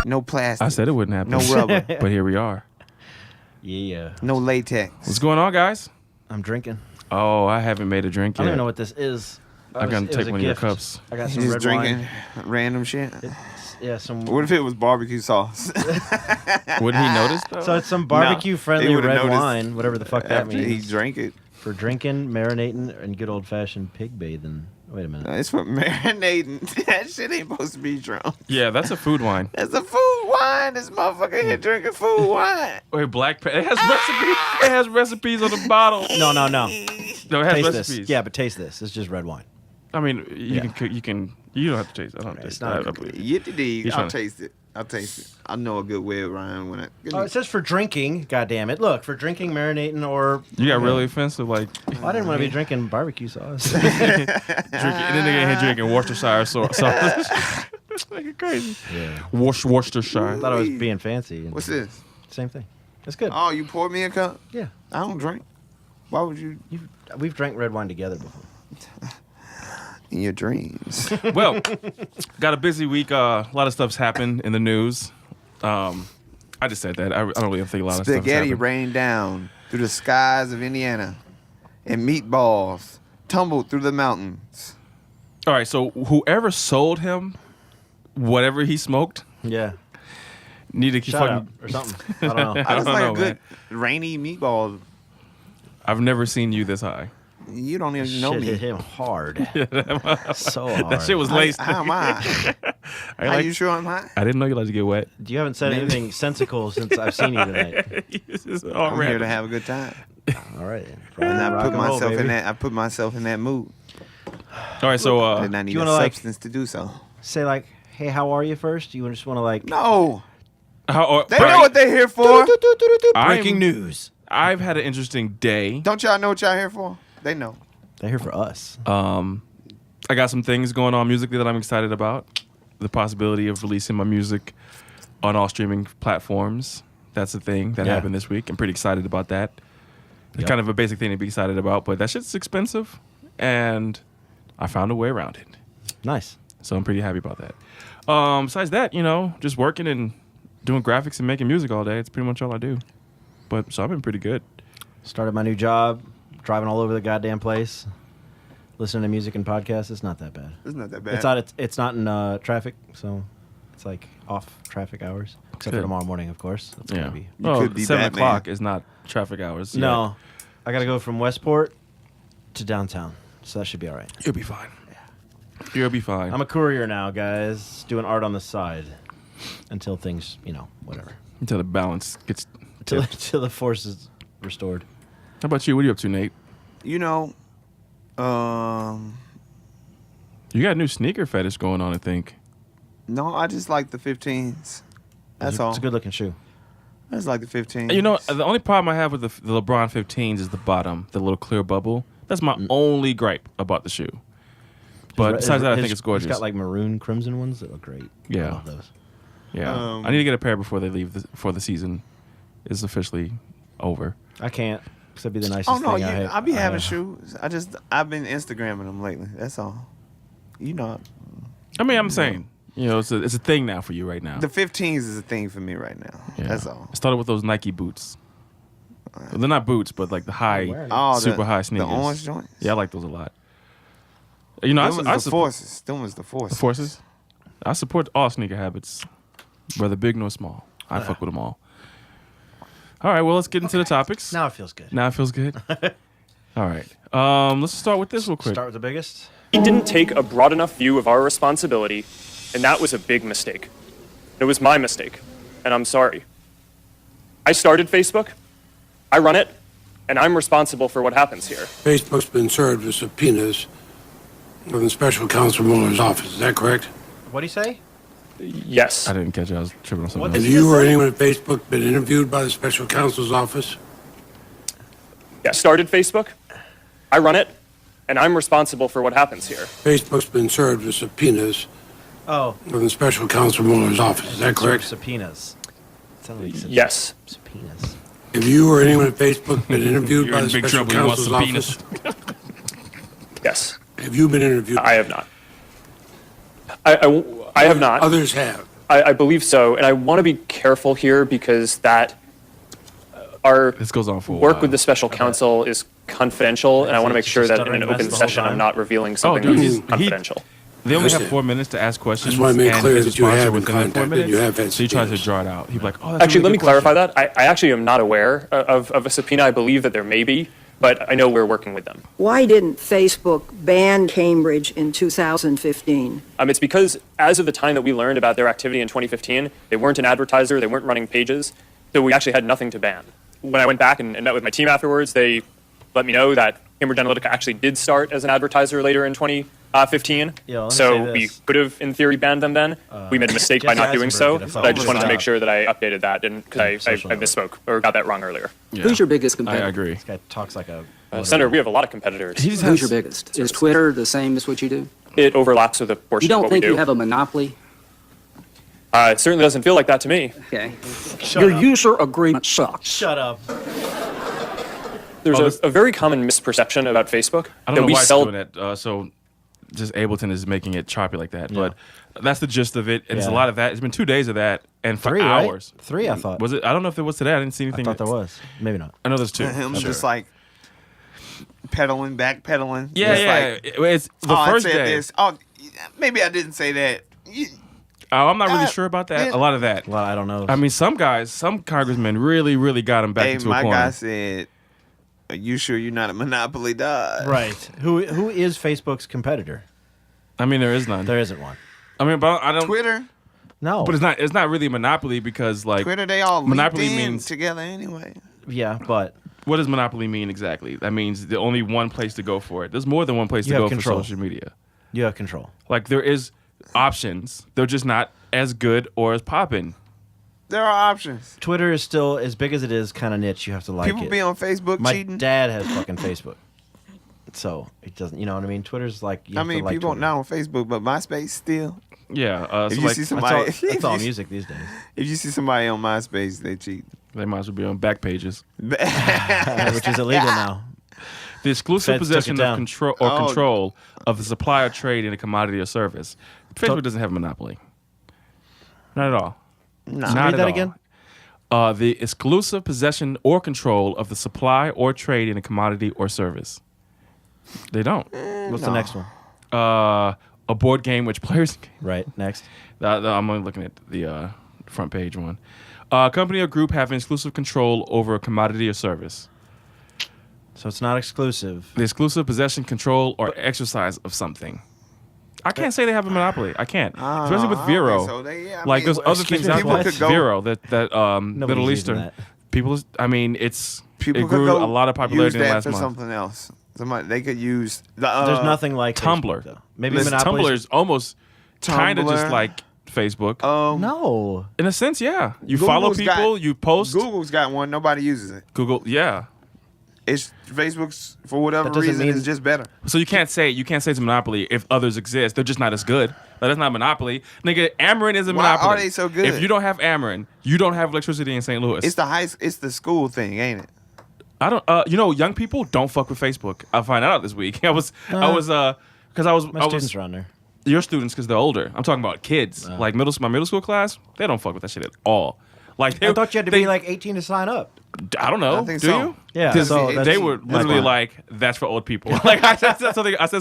No plastic. I said it wouldn't happen. No rubber. But here we are. Yeah. No latex. What's going on, guys? I'm drinking. Oh, I haven't made a drink I yet. don't even know what this is. I'm going to It take was a one of your gift. cups. I got You some just red drinking wine. random shit. Yeah, some. What if it was barbecue sauce? Wouldn't he notice, though? So it's some barbecue-friendly he would've red noticed wine, whatever the fuck that After means. he drank it. For drinking, marinating, and good old-fashioned pig bathing. Wait a minute. It's for marinating. That shit ain't supposed to be drunk. Yeah, that's a food wine. That's a food wine. This motherfucker here drinking food wine. Wait, it has recipes. It has recipes on the bottle. No. No, it has Taste recipes. this. Yeah, but taste this. It's just red wine. I mean, you can. You don't have to taste it. I don't It's taste not it. a good- Yippee-dee. trying I'll to- taste it. I'll taste it. I know a good way around when I. Oh, it says for drinking. God damn it! Look, for drinking, marinating, or You got really offensive, like Well, I didn't want to be drinking barbecue sauce. drinking. And then they here drinking Worcestershire sauce. Like crazy. Yeah. Worcestershire. I thought I was being fancy. What's this? Same thing. It's good. Oh, you poured me a cup? Yeah. I don't drink. Why would you? We've drank red wine together before. In your dreams. Well, got a busy week. A lot of stuff's happened in the news. I just said that. I don't really think a lot of stuff's Spaghetti happened. rained down through the skies of Indiana, and meatballs tumbled through the mountains. All right, so whoever sold him whatever he smoked Yeah. needed to Shut fucking. up or something. I don't know. I just don't like know, a good rainy meatball. I've never seen you this high. You don't even know Shit me. hit him hard. So hard. That shit was laced. How am I? I Are like- you sure I'm high? I didn't know you like to get wet. You haven't said anything sensical since I've seen you tonight. This is all I'm here random. to have a good time, All right. and I Rock put and roll, myself in baby. that. I put myself in that mood, All right, so and I need you a wanna, like- substance to do so. Say like, hey, how are you first? You just want to like. No, they break- know what they're here for. Breaking news. I've had an interesting day. Don't y'all know what y'all here for? They know. They're here for us. I got some things going on musically that I'm excited about. The possibility of releasing my music on all streaming platforms. That's a thing that Yeah. happened this week. I'm pretty excited about that. It's Yep. kind of a basic thing to be excited about, but that shit's expensive, and I found a way around it. Nice. So I'm pretty happy about that. Besides that, just working and doing graphics and making music all day. It's pretty much all I do. But so I've been pretty good. Started my new job, driving all over the goddamn place, listening to music and podcasts. It's not that bad. It's not that bad. It's not in traffic, so it's like off traffic hours, except for Good. tomorrow morning, of course. That's gonna be. You could be 7 Batman. o'clock is not traffic hours. No, I gotta go from Westport to downtown, so that should be all right. You'll be fine. You'll be fine. I'm a courier now, guys, doing art on the side until things, whatever, Until the balance gets until tipped. the force is restored. How about you? What are you up to, Nate? You know, You got a new sneaker fetish going on, I think. no, I just like the 15s. That's all. It's a good looking shoe. I just like the 15s. You know, the only problem I have with the LeBron 15s is the bottom, the little clear bubble. That's my only gripe about the shoe. But besides that, I think it's gorgeous. It's got like maroon crimson ones that look great. Yeah. I love those. Yeah, Um, I need to get a pair before they leave. Before the season is officially over. I can't, because that'd be the nicest Oh no, thing I be having have. shoes. I've been Instagramming them lately. That's all. You know, I mean, I'm saying, it's a thing now for you right now. the 15s is a thing for me right now. Yeah. That's all. I started with those Nike boots. Well, they're not boots, but like the high, wearing them. Oh, super high sneakers. The orange joints. Yeah, I like those a lot. You know, Them was the forces. Them was the forces. The forces. I support all sneaker habits, whether big nor small. I fuck with them all. All right, well, let's get into the topics. Now it feels good. Now it feels good. All right. Let's start with this real quick. Start with the biggest. He didn't take a broad enough view of our responsibility, and that was a big mistake. It was my mistake, and I'm sorry. I started Facebook, I run it, and I'm responsible for what happens here. Facebook's been served with subpoenas from the special counsel Mueller's office. Is that correct? What'd he say? Yes. I didn't catch it. I was tripping on something What else. did Have you or anyone at Facebook been interviewed by the special counsel's office? Yeah, started Facebook, I run it, and I'm responsible for what happens here. Facebook's been served with subpoenas Oh, from the special counsel Mueller's office. Is that correct? subpoenas. Sounded like he said Yes. subpoenas. Have you or anyone at Facebook been interviewed You're by in the big special trouble. You want counsel's subpoenas. office? Yes. Have you been interviewed? I have not. I have not. Others have. I believe so, and I want to be careful here because that our This goes on for a work while. with the special counsel is confidential, and I want to make sure that in an open session I'm not revealing something dude, that's he- confidential. They only have Understand. 4 minutes to ask questions. That's why I made and clear his that you response have within been the 4 contacted, minutes. you have had So he tries to subpoenas. draw it out. He'd be like, "Oh, that's a Actually, really let me good question." clarify that. I actually am not aware of a subpoena. I believe that there may be, but I know we're working with them. Why didn't Facebook ban Cambridge in 2015? It's because as of the time that we learned about their activity in 2015, they weren't an advertiser, they weren't running pages, so we actually had nothing to ban. When I went back and met with my team afterwards, they let me know that Cambridge Analytica actually did start as an advertiser later in 2015. Yeah, let me so say we this. could have, in theory, banned them then. We made a mistake by Jesse not doing so, Eisenberg did a but I just wanted to phenomenal make sure that I updated that because I social network. misspoke or got that wrong earlier. Yeah. Who's your biggest competitor? I agree. This guy talks like a. Senator, we have a lot of competitors. He just Who's has, your biggest? Is Twitter the same as what you do? It overlaps with a portion You don't of what we think do. you have a monopoly? It certainly doesn't feel like that to me. Okay. Shut Your up. user agreement sucks. Shut up. There's a very common misperception about Facebook I don't that know we why it's sell. doing that. So just Ableton is making it choppy like that. But that's the gist of it. And There's a Yeah. lot of that. It's been 2 days of that and for 3, right? hours. 3, I thought. Was it? I don't know if there was today. I didn't see I anything. thought there was. Maybe not. I know there's 2. Him Sure. just like pedaling, backpedaling. Yeah, Just yeah. like, It's the oh, first I said day. this. Oh, maybe I didn't say that. Oh, I'm not really Uh, sure about that. yeah. A lot of that. Well, I don't know. I mean, some congressmen really, really got him back Hey, into a my corner. guy said, "Are you sure you're not a monopoly dog?" right. Who is Facebook's competitor? I mean, there is none. There isn't one. I mean, but I don't. Twitter, No. But it's not really a monopoly because like Twitter, they all Monopoly linked in means- together anyway. Yeah, but what does monopoly mean exactly? That means the only one place to go for it. There's more than one place You to have go control. for social media. you have control. Like there is options. They're just not as good or as poppin'. There are options. Twitter is still as big as it is, kind of niche. You have to like People it. be on Facebook My cheating. dad has fucking Facebook, so it doesn't. You know what I mean? Twitter's like. You I have to mean, like people Twitter. not on Facebook, but MySpace still. Yeah. If So you like, see That's somebody, all, that's all music these days. if you see somebody on MySpace, they cheat. they might as well be on back pages. Which is illegal now. The exclusive Feds took possession it of down. control of the supply or trade in a commodity or service. Facebook doesn't have a monopoly. Not at all. No. Not Read at that all. again? The exclusive possession or control of the supply or trade in a commodity or service. They don't. What's the next one? A board game which players. Right. Next. I'm only looking at the front page one. Company or group having exclusive control over a commodity or service. So it's not exclusive. The exclusive possession, control, or exercise of something. I can't say they have a monopoly. I can't, especially with I don't Vero. think so. I Like mean, there's other excuse things me, out people there. could go- Vero, that Middle using Eastern. that. People, I mean, it people could grew go a lot of popularity use in the that last for month. something else. Somebody they could use. There's nothing like Tumblr. Facebook, though. Maybe Listen, Monopoly. Tumblr is almost kind of just Tumblr. like Facebook. No. In a sense, yeah. You follow Google's got- people, you post. Google's got one. Nobody uses it. Google, yeah. It's Facebook's for whatever That doesn't reason mean- is just better. So you can't say it's a monopoly if others exist. They're just not as good. That's not a monopoly. Nigga, Ameren is a Why monopoly. are they so good? If you don't have Ameren, you don't have electricity in St. Louis. It's the school thing, ain't it? I don't. Young people don't fuck with Facebook. I find out this week. because My I students was are on there. your students because they're older. I'm talking about kids. Like my middle school class, they don't fuck with that shit at all. Like I thought you had to be like 18 to sign up. I don't know. I think Do so. you? Yeah, 'Cause so they that's- were that's literally fine. like, "That's for old people." Like I said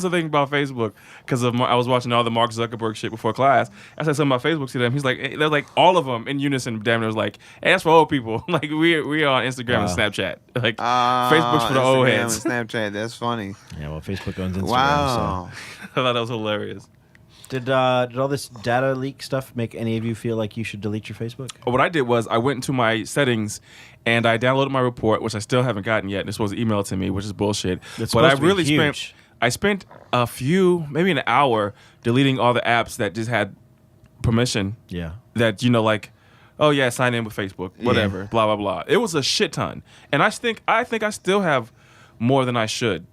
something about Facebook because I was watching all the Mark Zuckerberg shit before class. I said something about Facebook to them. He's like, they're like all of them in unison. Damn, it was like, "Hey, that's for old people." Like we are on Instagram and Wow. Snapchat. Like Facebook's for the old Instagram heads. and Snapchat. That's funny. Yeah, well, Facebook owns Instagram. Wow. I thought that was hilarious. So. Did all this data leak stuff make any of you feel like you should delete your Facebook? What I did was I went into my settings and I downloaded my report, which I still haven't gotten yet. This was emailed to me, which is bullshit. It's But I supposed to be really huge. spent maybe an hour deleting all the apps that just had permission. Yeah. That like, oh yeah, sign in with Facebook, whatever, blah blah blah. It was a shit ton, and I think I still have more than I should.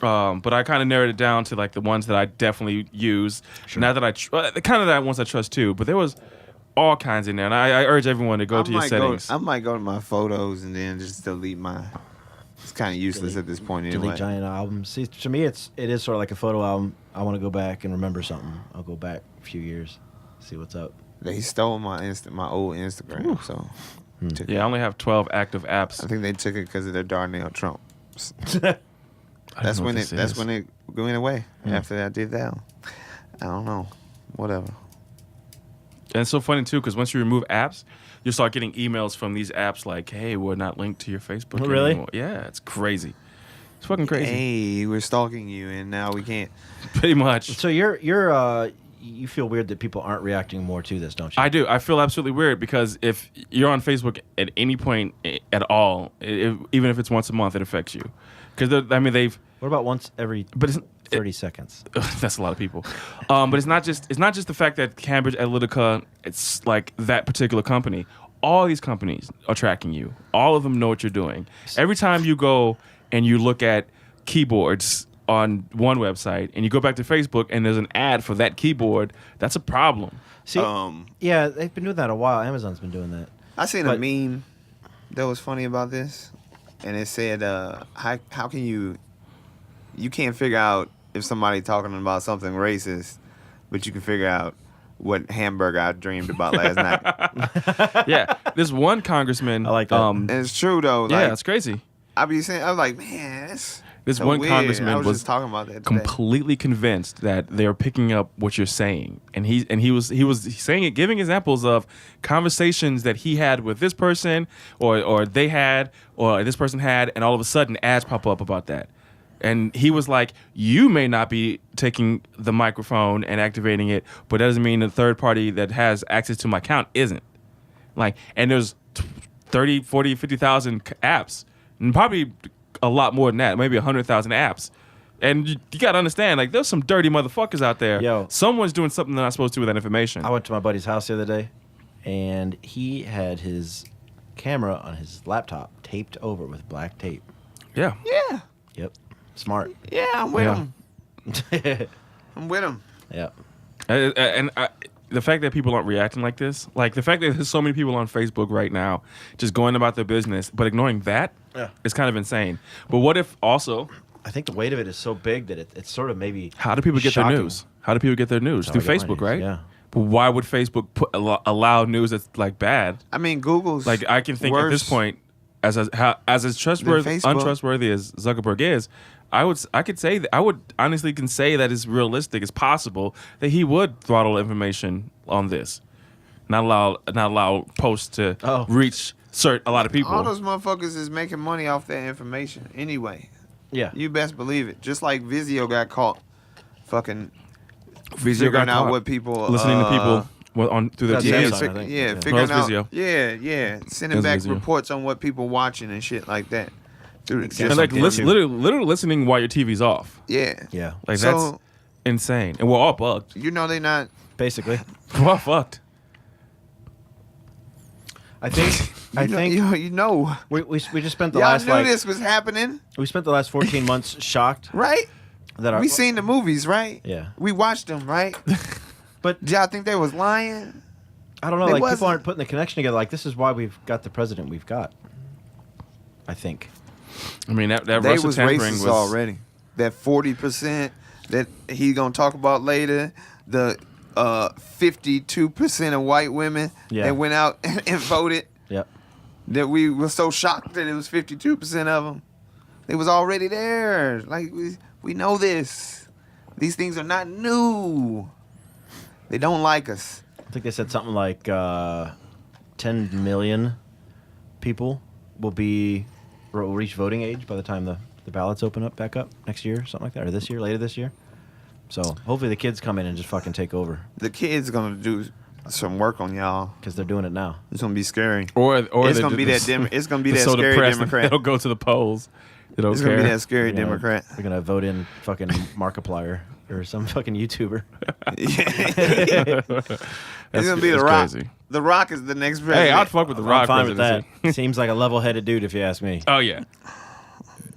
But I kind of narrowed it down to like the ones that I definitely use. Now that the kind of that ones I trust too. But there was all kinds in there, and I urge everyone to go to your settings. I might go to my photos and then just delete my. It's kind of useless at this point anyway. Delete giant albums. See, to me, it is sort of like a photo album. I want to go back and remember something. I'll go back a few years, see what's up. They stole my old Instagram, so. took it. Yeah, I only have 12 active apps. I think they took it because of their Darnell Trump. I don't That's know when what it. this That's is. when it went away. After I did that, I don't know. Whatever. And it's so funny too, because once you remove apps, you start getting emails from these apps like, "Hey, we're not linked to your Facebook Really? anymore." Yeah, it's crazy. It's fucking crazy. Hey, we're stalking you, and now we can't. Pretty much. So you feel weird that people aren't reacting more to this, don't you? I do. I feel absolutely weird because if you're on Facebook at any point at all, even if it's once a month, it affects you. Because they've. What about once every But it's, 30 seconds? that's a lot of people. But it's not just the fact that Cambridge Analytica, it's like that particular company. All these companies are tracking you. All of them know what you're doing. Every time you go and you look at keyboards on one website and you go back to Facebook and there's an ad for that keyboard, that's a problem. See, yeah, they've been doing that a while. Amazon's been doing that. I seen But- a meme that was funny about this, and it said, "How can you can't figure out if somebody talking about something racist, but you can figure out what hamburger I dreamed about last night." Yeah, this one congressman. I like that. And it's true though. Yeah, Like, it's crazy. I was like, man, that's This so one weird. congressman I was was just talking about that today. completely convinced that they're picking up what you're saying, and he was saying it, giving examples of conversations that he had with this person, or they had, or this person had, and all of a sudden ads pop up about that. And he was like, you may not be taking the microphone and activating it, but that doesn't mean the third party that has access to my account isn't. Like, and there's 30, 40, 50,000 apps, and probably a lot more than that, maybe 100,000 apps. And you got to understand, like, there's some dirty motherfuckers out there. Yo. Someone's doing something they're not supposed to with that information. I went to my buddy's house the other day, and he had his camera on his laptop taped over with black tape. Yeah. Yeah, Yep. Smart. yeah, I'm with Yeah. him. I'm with him. Yeah. The fact that people aren't reacting like this, like the fact that there's so many people on Facebook right now just going about their business, but ignoring that, is kind of insane. But what if also, I think the weight of it is so big that it's sort of maybe how do people get shocking. their news? How do people get their news? That's how Through I get my Facebook, news, right? yeah. But why would Facebook allow news that's like bad? I mean, Google's Like I can think at this worse. point, as trustworthy, Facebook. untrustworthy as Zuckerberg is, I would honestly can say that it's realistic, it's possible that he would throttle information on this, not allow posts to reach a lot of people. All those motherfuckers is making money off that information anyway. Yeah. You best believe it. Just like Vizio got caught, fucking Vizio got figuring out caught what people listening to people through their That's Yeah, TVs. Samsung, I think. Yeah. figuring No, it's out. Vizio. Yeah, sending It was back Vizio. reports on what people watching and shit like that. Dude, And like Samsung did too. literally listening while your TV's off. yeah, Yeah. Like So- that's insane, and we're all bugged. you know they not. Basically. We're all fucked. I think You know. we just spent the Y'all last knew this was happening, we spent the last 14 months shocked right? that our We seen the movies, right? Yeah. We watched them, right? But Did y'all think they was lying? I don't know, It like wasn't. people aren't putting the connection together. Like this is why we've got the president we've got. I think. I mean that They Russia was tampering racist was already. That 40% that he gonna talk about later. The 52% of white women Yeah. that went out and voted. Yep. that we were so shocked that it was 52% of them. They was already there. Like, we know this. These things are not new. They don't like us. I think they said something like 10 million people will reach voting age by the time the ballots open up back up next year, something like that, or later this year. So hopefully the kids come in and just fucking take over The kids gonna do some work on y'all. because they're doing it now. It's gonna be scary. Or It's gonna be that it's gonna be the that so scary depressed that Democrat. They'll go to the polls. They don't It's care. gonna be that scary You know, Democrat. They're gonna vote in fucking Markiplier or some fucking YouTuber. It's gonna be The that's Rock. crazy. The Rock is the next president. Hey, I'd fuck with the Rock I'm fine with that. presidency. Seems like a level-headed dude, if you ask me. Oh yeah.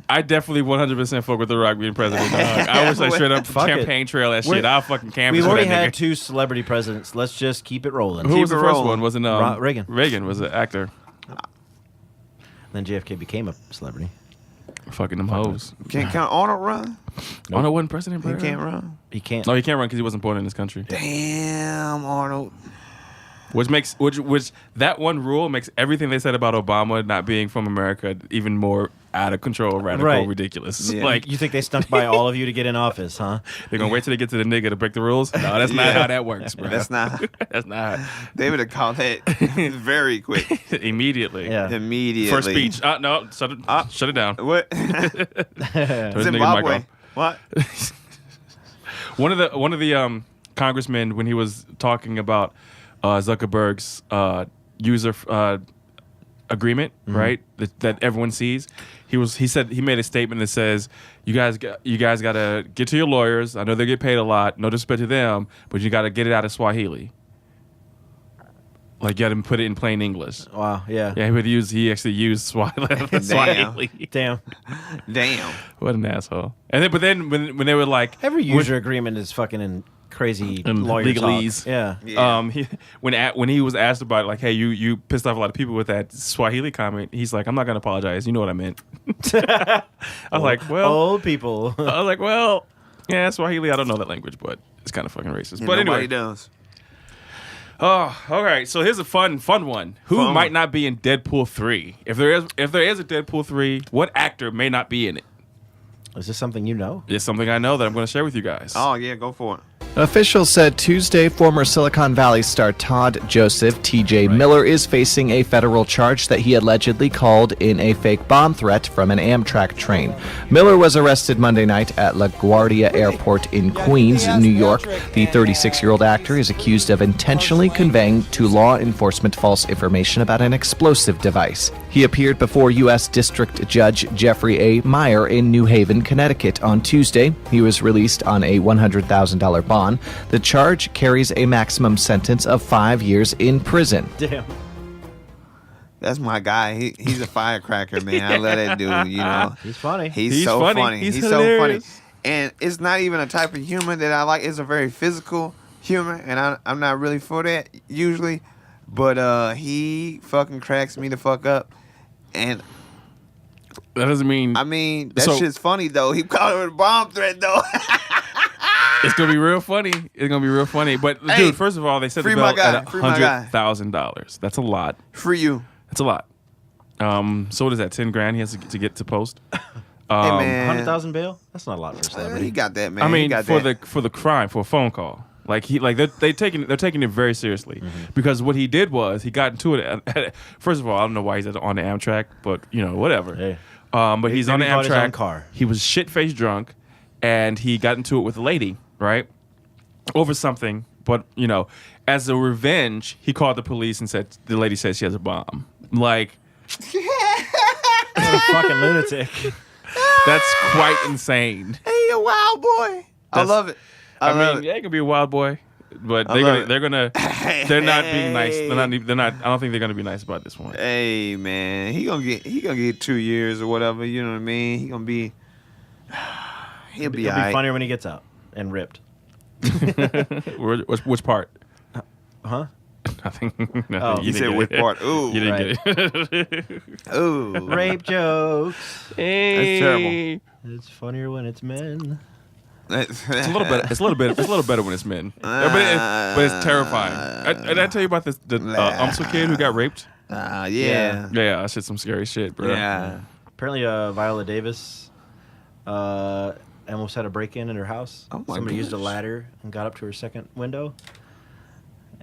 I definitely 100% fuck with The Rock being president. Dog. I wish I straight up Fuck it. campaign trail that We're- shit. I'll fucking canvas We've for already that had nigga. 2 celebrity presidents. Let's just keep it rolling. Who was the Keep it first rolling. one? Wasn't Reagan. Reagan was an actor. Then JFK became a celebrity. Fucking them hoes. Can't Arnold run? Arnold wasn't president, He bro. can't run. He can't. No, he can't run because he wasn't born in this country. Damn, Arnold. Which that one rule makes everything they said about Obama not being from America even more out of control, radical, Right. ridiculous. Yeah. Like You think they snuck by all of you to get in office, huh? they're gonna wait till they get to the nigga to break the rules. No, that's not Yeah. how that works, bro. That's not. That's not They would have called that very quick. immediately. Yeah. Immediately. First speech. No, shut it down. What? Turn the nigga mic Zimbabwe. off. What? One of the congressmen, when he was talking about Zuckerberg's user agreement, right, that everyone sees, he said he made a statement that says, you guys gotta get to your lawyers. I know they get paid a lot. No disrespect to them, but you gotta get it out of Swahili. Like, you gotta put it in plain English. Wow, yeah. Yeah, he actually used Swahili. Damn. Damn. What an asshole. But then when they were like, Every user agreement is fucking in crazy And lawyer legalese. talk. Yeah. Yeah. when he was asked about, like, hey, you pissed off a lot of people with that Swahili comment, he's like, I'm not gonna apologize. You know what I meant. I was like, Old people. yeah, Swahili. I don't know that language, but it's kind of fucking racist. Yeah, But nobody anyway, does. oh, all right. So here's a fun one. Who Fun might one. not be in Deadpool 3? If there is a Deadpool 3, what actor may not be in it? Is this something you know? It's something I know that I'm going to share with you guys. Oh, yeah, go for it. Officials said Tuesday former Silicon Valley star Todd Joseph T.J. Miller is facing a federal charge that he allegedly called in a fake bomb threat from an Amtrak train. Miller was arrested Monday night at LaGuardia Airport in Queens, New York. The 36-year-old actor is accused of intentionally conveying to law enforcement false information about an explosive device. He appeared before U.S. District Judge Jeffrey A. Meyer in New Haven, Connecticut on Tuesday. He was released on a $100,000 bond. The charge carries a maximum sentence of 5 years in prison. Damn. That's my guy. He's a firecracker, man. I love that dude, you know. He's funny. He's so funny. funny. He's He's so funny. hilarious. And it's not even a type of humor that I like. It's a very physical humor, and I'm not really for that usually. But he fucking cracks me the fuck up. And That doesn't mean I mean, that So- shit's funny though. He called it a bomb threat though. it's gonna be real funny. It's gonna be real funny. But Hey, dude, first of all, they set the free bill my guy. at Free my guy. $100,000. That's a lot. For you. That's a lot. So what is that? 10 grand he has to get to post. Hey man. 100,000 bail? That's not a lot for a He celebrity. got that, man. I He mean, got for that. the crime, for a phone call. Like they're taking it very seriously because what he did was he got into it. First of all, I don't know why he's on the Amtrak, but whatever. Hey. But he's on the Maybe he bought his own Amtrak. car. He was shit faced drunk, and he got into it with a lady, right, over something. But as a revenge, he called the police and said the lady said she has a bomb. Like What a fucking lunatic. that's quite insane. Hey, a wild boy. I That's- love it. I love mean, it. yeah, he can be a wild boy, but I love it. they're not being nice. They're not. I don't think they're gonna be nice about this one. Hey man, he gonna get 2 years or whatever. You know what I mean? He'll be It'll be alright. funnier when he gets out and ripped. Which part? Huh? I think. Oh. He said which part? Ooh, You didn't get it. ooh. Rape jokes. That's terrible. It's funnier when it's men. It's a little better. It's a little better when it's men, but it's terrifying. Did I tell you about the Umsel kid who got raped? Yeah. Yeah, that shit's some scary shit, bro. Yeah. Apparently, Viola Davis almost had a break-in her house. Oh my Somebody used a gosh. ladder and got up to her second window.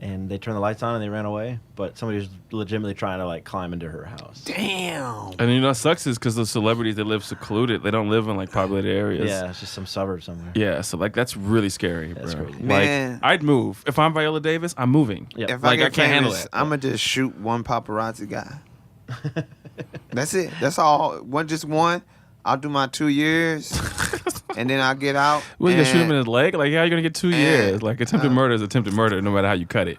And they turned the lights on and they ran away. But somebody was legitimately trying to like climb into her house. Damn. And you know what sucks is because the celebrities that live secluded, they don't live in like populated areas. Yeah, it's just some suburb somewhere. Yeah, so like that's really scary, That's bro. crazy. Man. Like I'd move if I'm Viola Davis. I'm moving. Yep. If Like, I I get can't handle famous, it. I'm gonna just shoot one paparazzi guy. That's it. That's all. Just one. I'll do my 2 years, and then I'll get out. Well, you gonna shoot him in and- his leg? Like, how are you gonna get 2 years? Like, attempted murder is attempted murder, no matter how you cut it.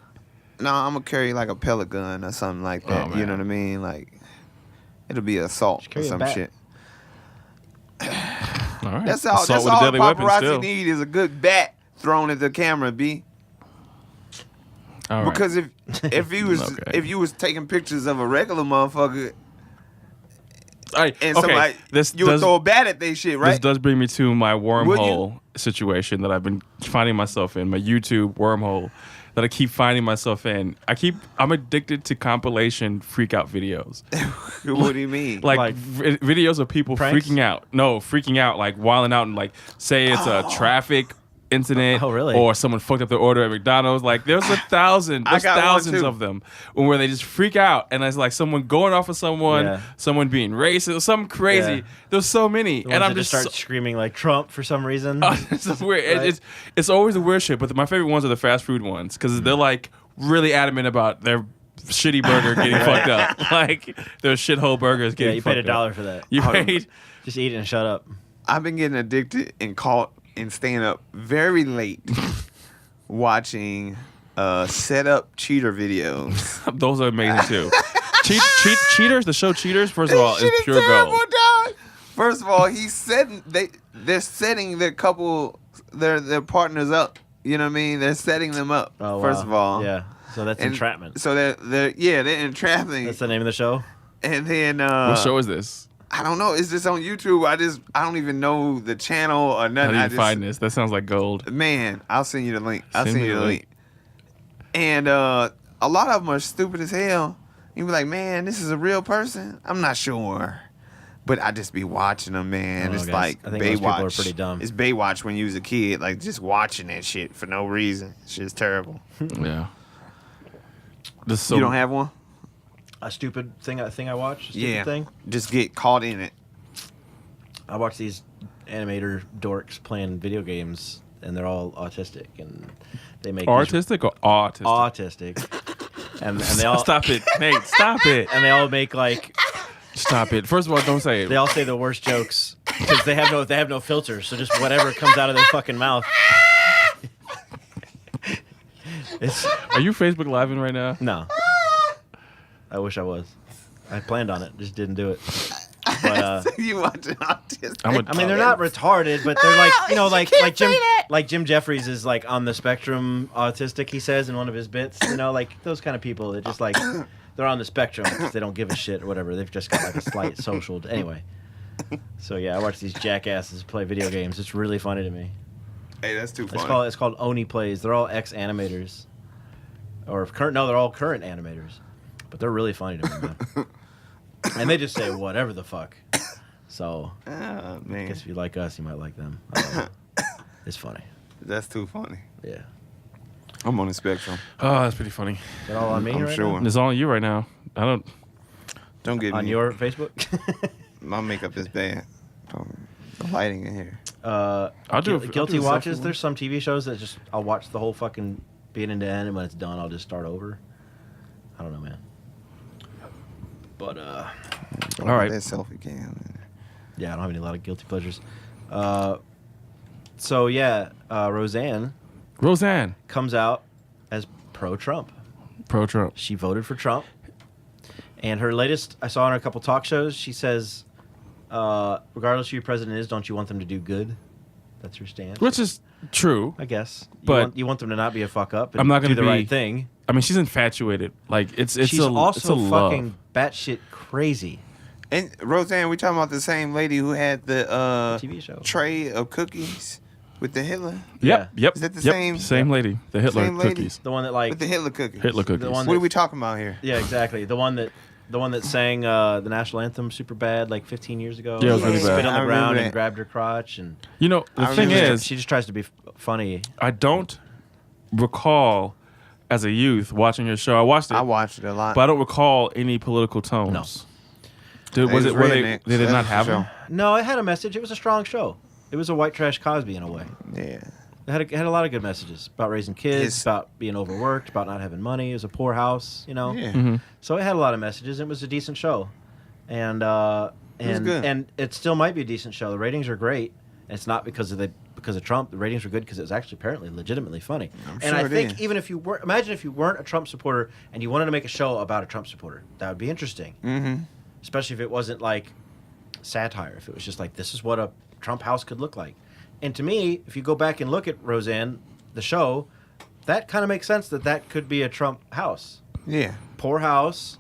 No, I'm gonna carry like a pellet gun or something like that. Oh, You know man. what I mean? Like, it'll be assault or carry a some bat. shit. All right. That's all. Assault That's with a all deadly weapon paparazzi still. need is a good bat thrown at the camera, B. All right. Because if he was Okay. if you was taking pictures of a regular motherfucker All right, and okay. somebody This you would does throw a bat at they shit, this right? does bring me to my Would wormhole situation that I've been finding myself in, my YouTube wormhole that I keep finding myself in. I'm addicted to compilation freak out videos. What do you mean? Like videos of people pranks? freaking out. No, freaking out, like wilding out and like say it's a traffic incident Oh, really? or someone fucked up their order at McDonald's. Like there's I thousands got one, thousands too. of them where they just freak out and it's like someone going off of someone, Yeah. someone being racist, something crazy. Yeah. There's so many. The And ones I'm that just start screaming like Trump for some reason. it's so weird. Right. It's always the weird shit, but my favorite ones are the fast food ones because they're like really adamant about their shitty burger getting fucked up. Like their shithole burgers Yeah, getting you fucked paid up. $1 for that. You paid. Just eat it and shut up. I've been getting addicted and caught and staying up very late watching setup cheater videos. Those are amazing too. Cheaters, the show Cheaters, first of all, is Shit pure terrible, gold. dog. First of all, they're setting their couple their partners up. You know what I mean? They're setting them up. Oh, wow. First of all, Yeah. So that's And entrapment. So they're entrapping. That's the name of the show? And then What show is this? I don't know. It's just on YouTube. I don't even know the channel or How nothing. do I you just, find this? That sounds like gold. Man, I'll send you the link. Send me the link. And a lot of them are stupid as hell. You be like, man, this is a real person? I'm not sure. But I just be watching them, man. I don't It's know, guys. like I think most people are Baywatch. pretty dumb. It's Baywatch when you was a kid, like just watching that shit for no reason. Shit's terrible. Yeah. This so You don't have one? A stupid thing I watch? A stupid thing? Just get caught in it. I watch these animator dorks playing video games, and they're all autistic, and they make these- artistic or autistic? autistic, and they all Stop it, Nate. Stop it. and they all make like Stop it. First of all, don't say it. they all say the worst jokes because they have no filters, so just whatever comes out of their fucking mouth. It's Are you Facebook living right now? no. I wish I was. I planned on it, just didn't do it. But You watching autistic? I mean, they're not retarded, but they're like, you know, like Jim Jeffries is like on the spectrum autistic. He says in one of his bits, you know, like those kind of people that just like they're on the spectrum 'cause they don't give a shit or whatever. They've just got like a slight social. Anyway, so yeah, I watch these jackasses play video games. It's really funny to me. Hey, that's too funny. It's called Oni Plays. They're all ex animators, or current. No, they're all current animators, but they're really funny to me, man. And they just say whatever the fuck. So Oh, I man. guess if you like us, you might like them. I don't know. It's funny. That's too funny. Yeah. I'm on the spectrum. Oh, that's pretty funny. Is that all on me I'm right sure. And it's all on you right now. I don't. Don't get now? On me. your Facebook? My makeup is bad. The lighting in here. I'll do it- I'll Guilty do a Watches. selfie There's some TV shows that just I'll watch the whole fucking beginning to end, and when it's done, I'll just start over. I don't know, man. But All right. That selfie cam. yeah, I don't have a lot of guilty pleasures. So yeah, Roseanne Roseanne, comes out as pro-Trump. pro Trump. She voted for Trump. And her latest, I saw her in a couple talk shows, she says, regardless of who your president is, don't you want them to do good? That's her stance. Which is true. I guess. But- you want them to not be a fuck up and I'm not do gonna the be- right thing. I mean, she's infatuated. Like it's She's a also it's a love. fucking batshit crazy. And Roseanne, we talking about the same lady who had the TV show. tray of cookies With the Hitler? Yep. Is that the yep. same- Same lady. The Hitler Same lady? cookies. The one that like With the Hitler cookies. Hitler cookies. one What are we talking about here? Yeah, exactly. The one that sang the national anthem super bad like 15 years ago. Yeah, it was really Like, bad. Spit on I the remember ground that. and grabbed her crotch, and You know, the I thing remember is, she just tries to be funny. I don't recall as a youth watching your show. I watched it, I watched it a lot. but I don't was any political tones. No. Was It it? was Were they? redneck. They did That's not for have sure. them. No, it had a message. It was a strong show. It was a white trash Cosby in a way. Yeah. It had a lot of good messages about raising kids, His- about being overworked, about not having money. It was a poor house, you know. Yeah. Mm-hmm. So it had a lot of messages. It was a decent show, and was good. and it still might be a decent show. The ratings are great. And it's not because of Trump. The ratings were good because it was actually apparently legitimately funny. And I sure it think is. even if you were, imagine if you weren't a Trump supporter and you wanted to make a show about a Trump supporter, that would be interesting. Mm-hmm. Especially if it wasn't like satire. If it was just like this is what a Trump house could look like. And to me, if you go back and look at Roseanne, the show, that kind of makes sense that could be a Trump house. Yeah. Poor house,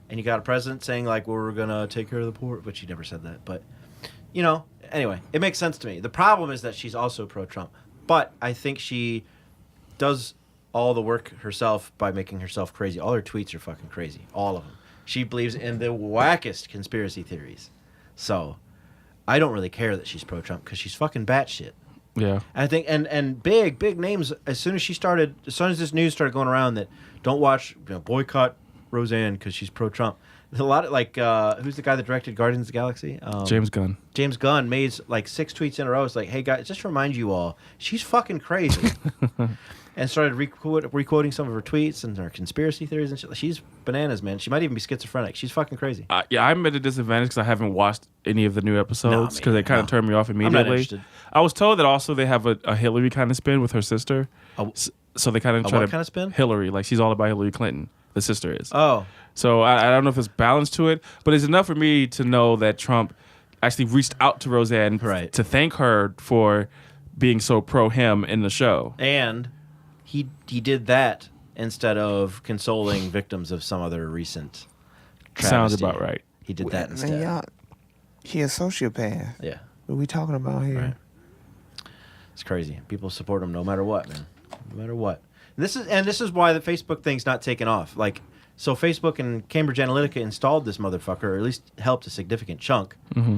and you got a president saying like, well, we're gonna take care of the poor, but she never said that. But you know, anyway, it makes sense to me. The problem is that she's also pro-Trump, but I think she does all the work herself by making herself crazy. All her tweets are fucking crazy, all of them. She believes in the wackest conspiracy theories, so I don't really care that she's pro-Trump because she's fucking batshit. Yeah. I think and big names as soon as this news started going around that don't watch, boycott Roseanne because she's pro-Trump. There's a lot of like who's the guy that directed Guardians of the Galaxy? James Gunn. James Gunn made like 6 tweets in a row. It's like, hey guys, just to remind you all, she's fucking crazy. And started requoting some of her tweets and her conspiracy theories and shit. She's bananas, man. She might even be schizophrenic. She's fucking crazy. Yeah, I'm at a disadvantage because I haven't watched any of the new episodes because me they kind of neither. turned me off not immediately. interested. I was told that also they have a Hillary kind of spin with her sister. A- So they kind of a try what to kind of spin? Hillary, like she's all about Hillary Clinton. The sister is. Oh, So I don't know if there's balance to it, but it's enough for me to know that Trump actually reached out to Roseanne Right. to thank her for being so pro him in the show. and he did that instead of consoling victims of some other recent Sounds travesty. about right. He did that Man, instead. y'all, he a sociopath. Yeah, What are we talking about here? Right. it's crazy. People support him no matter what, man. No matter what. This is why the Facebook thing's not taken off. Like, so Facebook and Cambridge Analytica installed this motherfucker, or at least helped a significant chunk. Mm-hmm.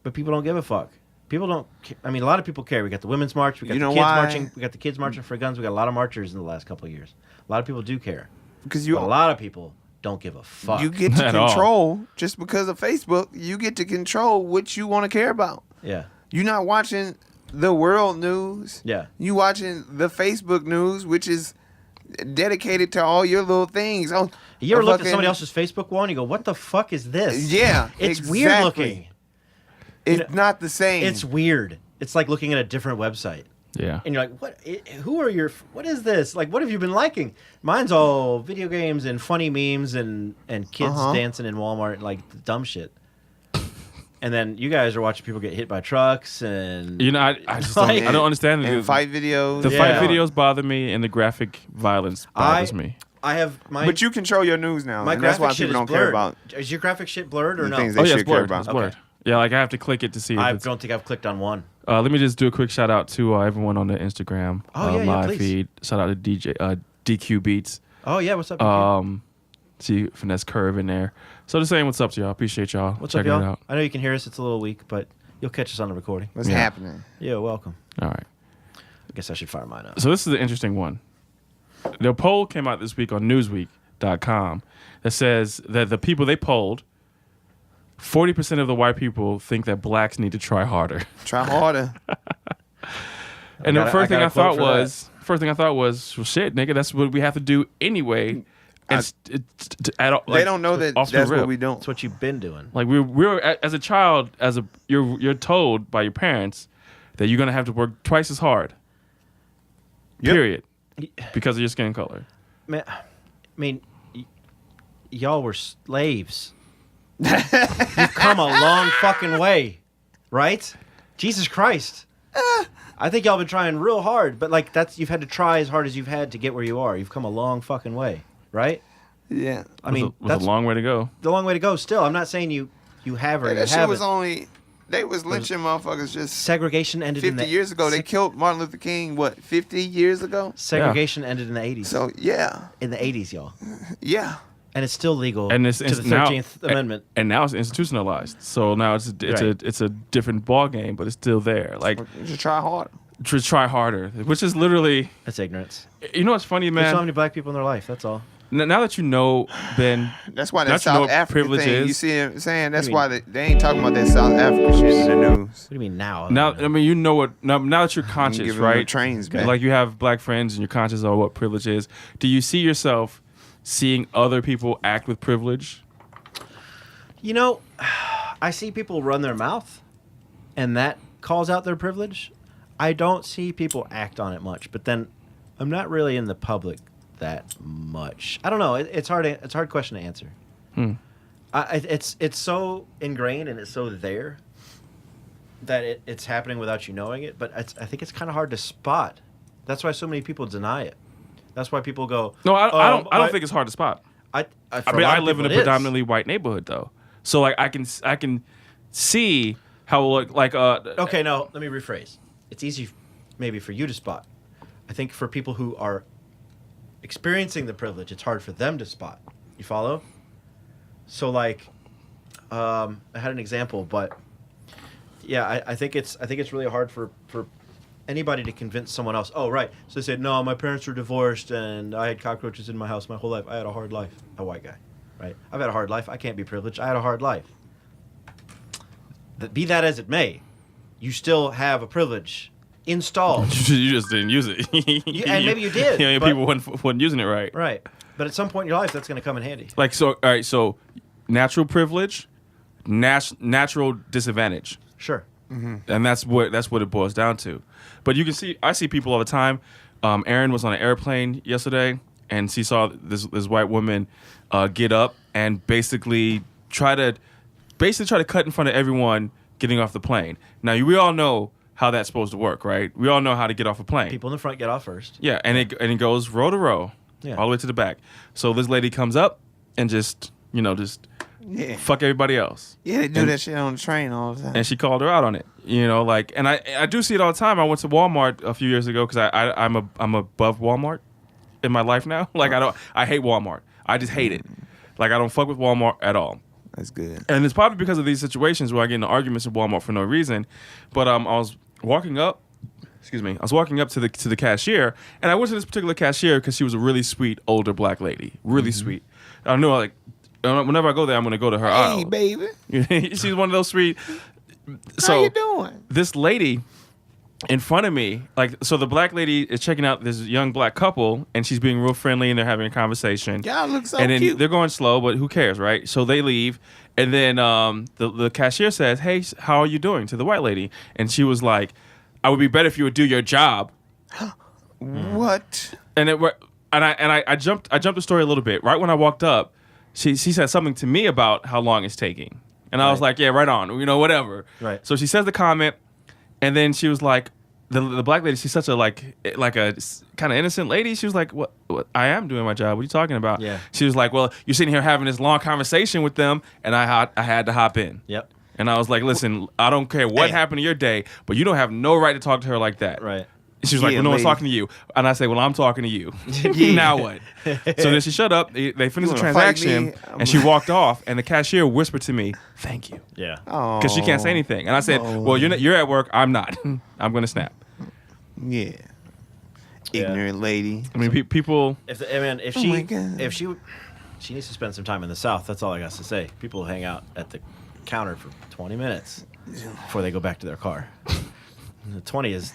But people don't give a fuck. People don't. I mean, a lot of people care. We got the women's march. We got You the know kids why? marching. We got the kids marching for guns. We got a lot of marchers in the last couple of years. A lot of people do care. Because But a lot of people don't give a fuck. you get to At all. control just because of Facebook. You get to control what you want to care about. Yeah. You're not watching the world news. Yeah. You watching the Facebook news, which is dedicated to all your little things. Oh, You ever a look at fucking- somebody else's Facebook wall and you go, "What the fuck is this?" Yeah, it's weird exactly. looking. It's not the same. It's weird. It's like looking at a different website. Yeah. And you're like, what is this? Like, what have you been liking? Mine's all video games and funny memes and kids dancing in Walmart and like dumb shit. And then you guys are watching people get hit by trucks and You know, I just don't, I don't understand and the fight videos. The Yeah. fight videos bother me, and the graphic violence bothers me. I have my But you control your news now, my and that's why graphic shit people is don't care blurred. about Is your graphic shit blurred or the no? things Oh they yeah, should it's care blurred. about. It's blurred. Yeah, like I have to click it to see. If I it's, don't think I've clicked on one. let me just do a quick shout out to everyone on the Instagram Oh, yeah, live please. feed. Shout out to DJ DQ Beats. Oh yeah, what's up? DQ? See finesse curve in there. So just saying what's up to y'all. Appreciate y'all. What's up, checking it y'all? out. I know you can hear us. It's a little weak, but you'll catch us on the recording. What's Yeah. happening. Yeah, welcome. All right. I guess I should fire mine up. So this is an interesting one. The poll came out this week on Newsweek.com that says that the people they polled, 40% of the white people think that blacks need to try harder. Try harder. And the I first thing got a I quote thought was, well, shit, nigga, that's what we have to do anyway. And They don't know that that's what we don't. That's what you've been doing. Like we're as a child, you're told by your parents that you're gonna have to work twice as hard. Yep. Period. Because of your skin color. Man, I mean, y'all were slaves. You've come a long fucking way, right? Jesus Christ. I think y'all been trying real hard, but like you've had to try as hard as you've had to get where you are. You've come a long fucking way, right? Yeah. I mean, it was that's a long way to go. the long way to go. Still, I'm not saying you have or you That shit haven't. was only They was lynching motherfuckers just Segregation ended in 50 the years ago. They killed Martin Luther King, what, 50 years ago? Segregation ended in the 80s. So, yeah. In the 80s, y'all. Yeah. And it's still legal And it's to the now- 13th Amendment. And now it's institutionalized. So now it's a different ball game, but it's still there. Like You should try hard. to try harder, which is literally. That's ignorance. You know what's funny, There's so man? many black people in their life. That's all. Now that you know, Ben, That's why now that that you know South what African privilege thing, is. you see him saying, that's mean? why they ain't talking about that South African shit in the news. What do you mean now? Now, I mean, you know what? Now that you're conscious, give them the right? trains back. Like you have black friends and you're conscious of what privilege is. Do you see yourself seeing other people act with privilege? You know, I see people run their mouth, and that calls out their privilege. I don't see people act on it much, but then I'm not really in the public that much. I don't know. It's hard. It's a hard question to answer. It's so ingrained and it's so there that it's happening without you knowing it. But I think it's kind of hard to spot. That's why so many people deny it. That's why people go. No, I don't I- think it's hard to spot. I I mean, I live in a predominantly white neighborhood, though, so like I can see how like Okay, no, let me rephrase. It's easy maybe for you to spot. I think for people who are experiencing the privilege, it's hard for them to spot. You follow? So like I had an example, but yeah, I think it's really hard for anybody to convince someone else. Oh, right. So they said, "No, my parents were divorced and I had cockroaches in my house my whole life. I had a hard life." A white guy, right? I've had a hard life. I can't be privileged. I had a hard life. Be that as it may, you still have a privilege installed. you just didn't use it. And maybe you did, You know, but- people wasn't using it right. Right. But at some point in your life, that's going to come in handy. Like so, all right. So, natural privilege, natural disadvantage. Sure. And that's what it boils down to. But you can see, I see people all the time. Erin was on an airplane yesterday, and she saw this white woman get up and basically try to cut in front of everyone getting off the plane. Now we all know how that's supposed to work, right? We all know how to get off a plane. People in the front get off first. Yeah, and it goes row to row, Yeah. all the way to the back. So this lady comes up and just Yeah. fuck everybody else. Yeah, they do And- that shit on the train all the time. And she called her out on it, like, and I do see it all the time. I went to Walmart a few years ago because I'm above Walmart in my life now. Like I hate Walmart. I just hate it. Like I don't fuck with Walmart at all. That's good. And it's probably because of these situations where I get into arguments in Walmart for no reason. But I was walking up. Excuse me. I was walking up to the cashier, and I went to this particular cashier because she was a really sweet older black lady, really sweet. I knew like whenever I go there, I'm gonna go to her Hey, aisle. baby. She's one of those sweet. So How you doing? this lady in front of me, like, so the black lady is checking out this young black couple, and she's being real friendly, and they're having a conversation. Y'all look so and then cute. they're going slow, but who cares, right? So they leave, and then the cashier says, "Hey, how are you doing?" to the white lady, and she was like, "I would be better if you would do your job." What? And I jumped the story a little bit. Right when I walked up, she said something to me about how long it's taking, and I was Right. like, "Yeah, right on, whatever." Right. So she says the comment, and then she was like, the black lady. She's such a like a kind of innocent lady. She was like, "What? I am doing my job. What are you talking about?" Yeah. She was like, "Well, you're sitting here having this long conversation with them, and I had to hop in." Yep. And I was like, "Listen, I don't care what Hey. happened to your day, but you don't have no right to talk to her like that." Right. She was like, Yeah, "Well, no one's lady. talking to you." And I say, "Well, I'm talking to you." Yeah. Now what? So then she shut up. They finished the wanna fight transaction, me? and she walked off. And the cashier whispered to me, "Thank you," Yeah. because she can't say anything. And I said, Oh. "Well, you're at work. I'm not. I'm gonna snap." Yeah. Yeah. Ignorant lady. I mean, people. If Oh she my God. if she needs to spend some time in the South, that's all I got to say. People hang out at the counter for 20 minutes before they go back to their car. The 20 is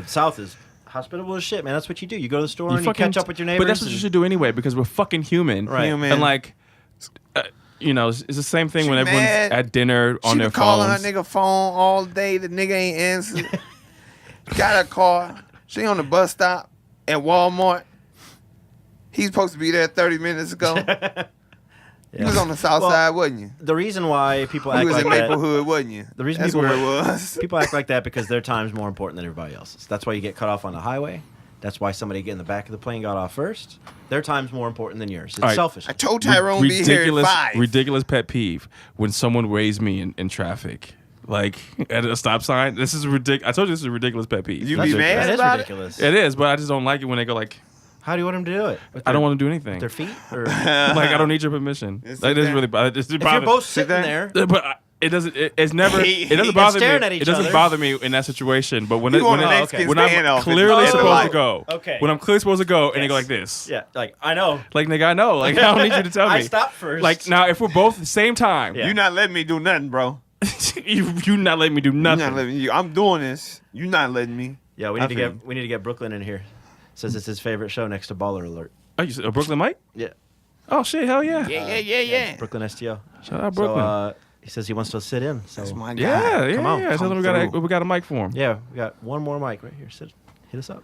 South is hospitable as shit, man. That's what you do. You go to the store and you catch up with your neighbors. But that's what you and- should do anyway, because we're fucking human. Right. Human. And like, it's the same thing She when everyone's mad. at dinner on She their been calling phones. her nigga phone all day. The nigga ain't answer. Got a car. She on the bus stop at Walmart. He's supposed to be there 30 minutes ago. You was on the south Well, side, wasn't you? The reason why people You act was like in that. Maplewood, wasn't you? The reason That's people where it was. people act like that because their time's more important than everybody else's. That's why you get cut off on the highway. That's why somebody in the back of the plane got off first. Their time's more important than yours. It's All right. selfish. I told Tyrone be here at 5. Ridiculous pet peeve when someone raised me in traffic. like at a stop sign. This is ridiculous. I told you this is a ridiculous pet peeve. You That's be mad that is about ridiculous. It is, but I just don't like it when they go like, How do you want him to do it? I don't want to do anything. Their feet? Or Like I don't need your permission. It's Like, it doesn't okay. really bother. It if you're bother- both sitting there. there. But it doesn't. It's never. It doesn't bother me. staring at each It doesn't other. bother me in that situation. But when You want the okay. Mexican when I'm standoff at clearly the end of the supposed light. to go, Okay. when I'm clearly supposed to go, and they go Yes. like this, Yeah, like, I know. like nigga, I know. Like I don't need you to tell me. I stopped first. Like now, if we're both at the same time, Yeah. You not letting me do nothing, bro. you not letting me do You nothing. not letting you. I'm doing this. You not letting me. Yeah, we I need to feel get Brooklyn in here. Says it's his favorite show next to Baller Alert. Oh, you said a Brooklyn Mike? Yeah. Oh shit, hell yeah! Yeah. Brooklyn STO. Shout out Brooklyn. So he says he wants to sit in. So That's my guy. yeah. Come on, Tell come them through. we got a mic for him. yeah, we got one more mic right here. Hit us up.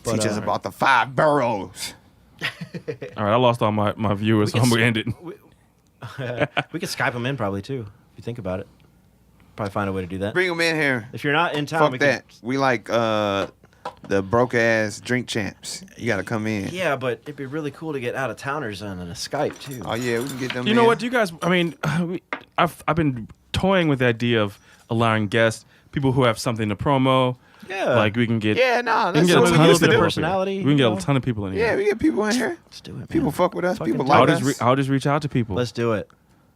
But, Teach us about the 5 boroughs. All right, I lost all my viewers, so I'm gonna end it. We could Skype him in probably too. If you think about it, probably find a way to do that. Bring them in here. If you're not in town, Fuck we that. Could, We like the broke ass drink champs. You gotta come in. yeah, but it'd be really cool to get out of towners on a Skype too. Oh yeah, we can get them. You know in. what? Do you guys? I mean, I've been toying with the idea of allowing guests, people who have something to promo. Yeah. Like we can get. Yeah, nah, We can that's get what a we ton used of to their do. personality, We can get you a know? ton of people in here. Yeah, we get people in here. Let's do it, man. People fuck with us. Fucking People do I'll like it. us. I'll just reach out to people. Let's do it.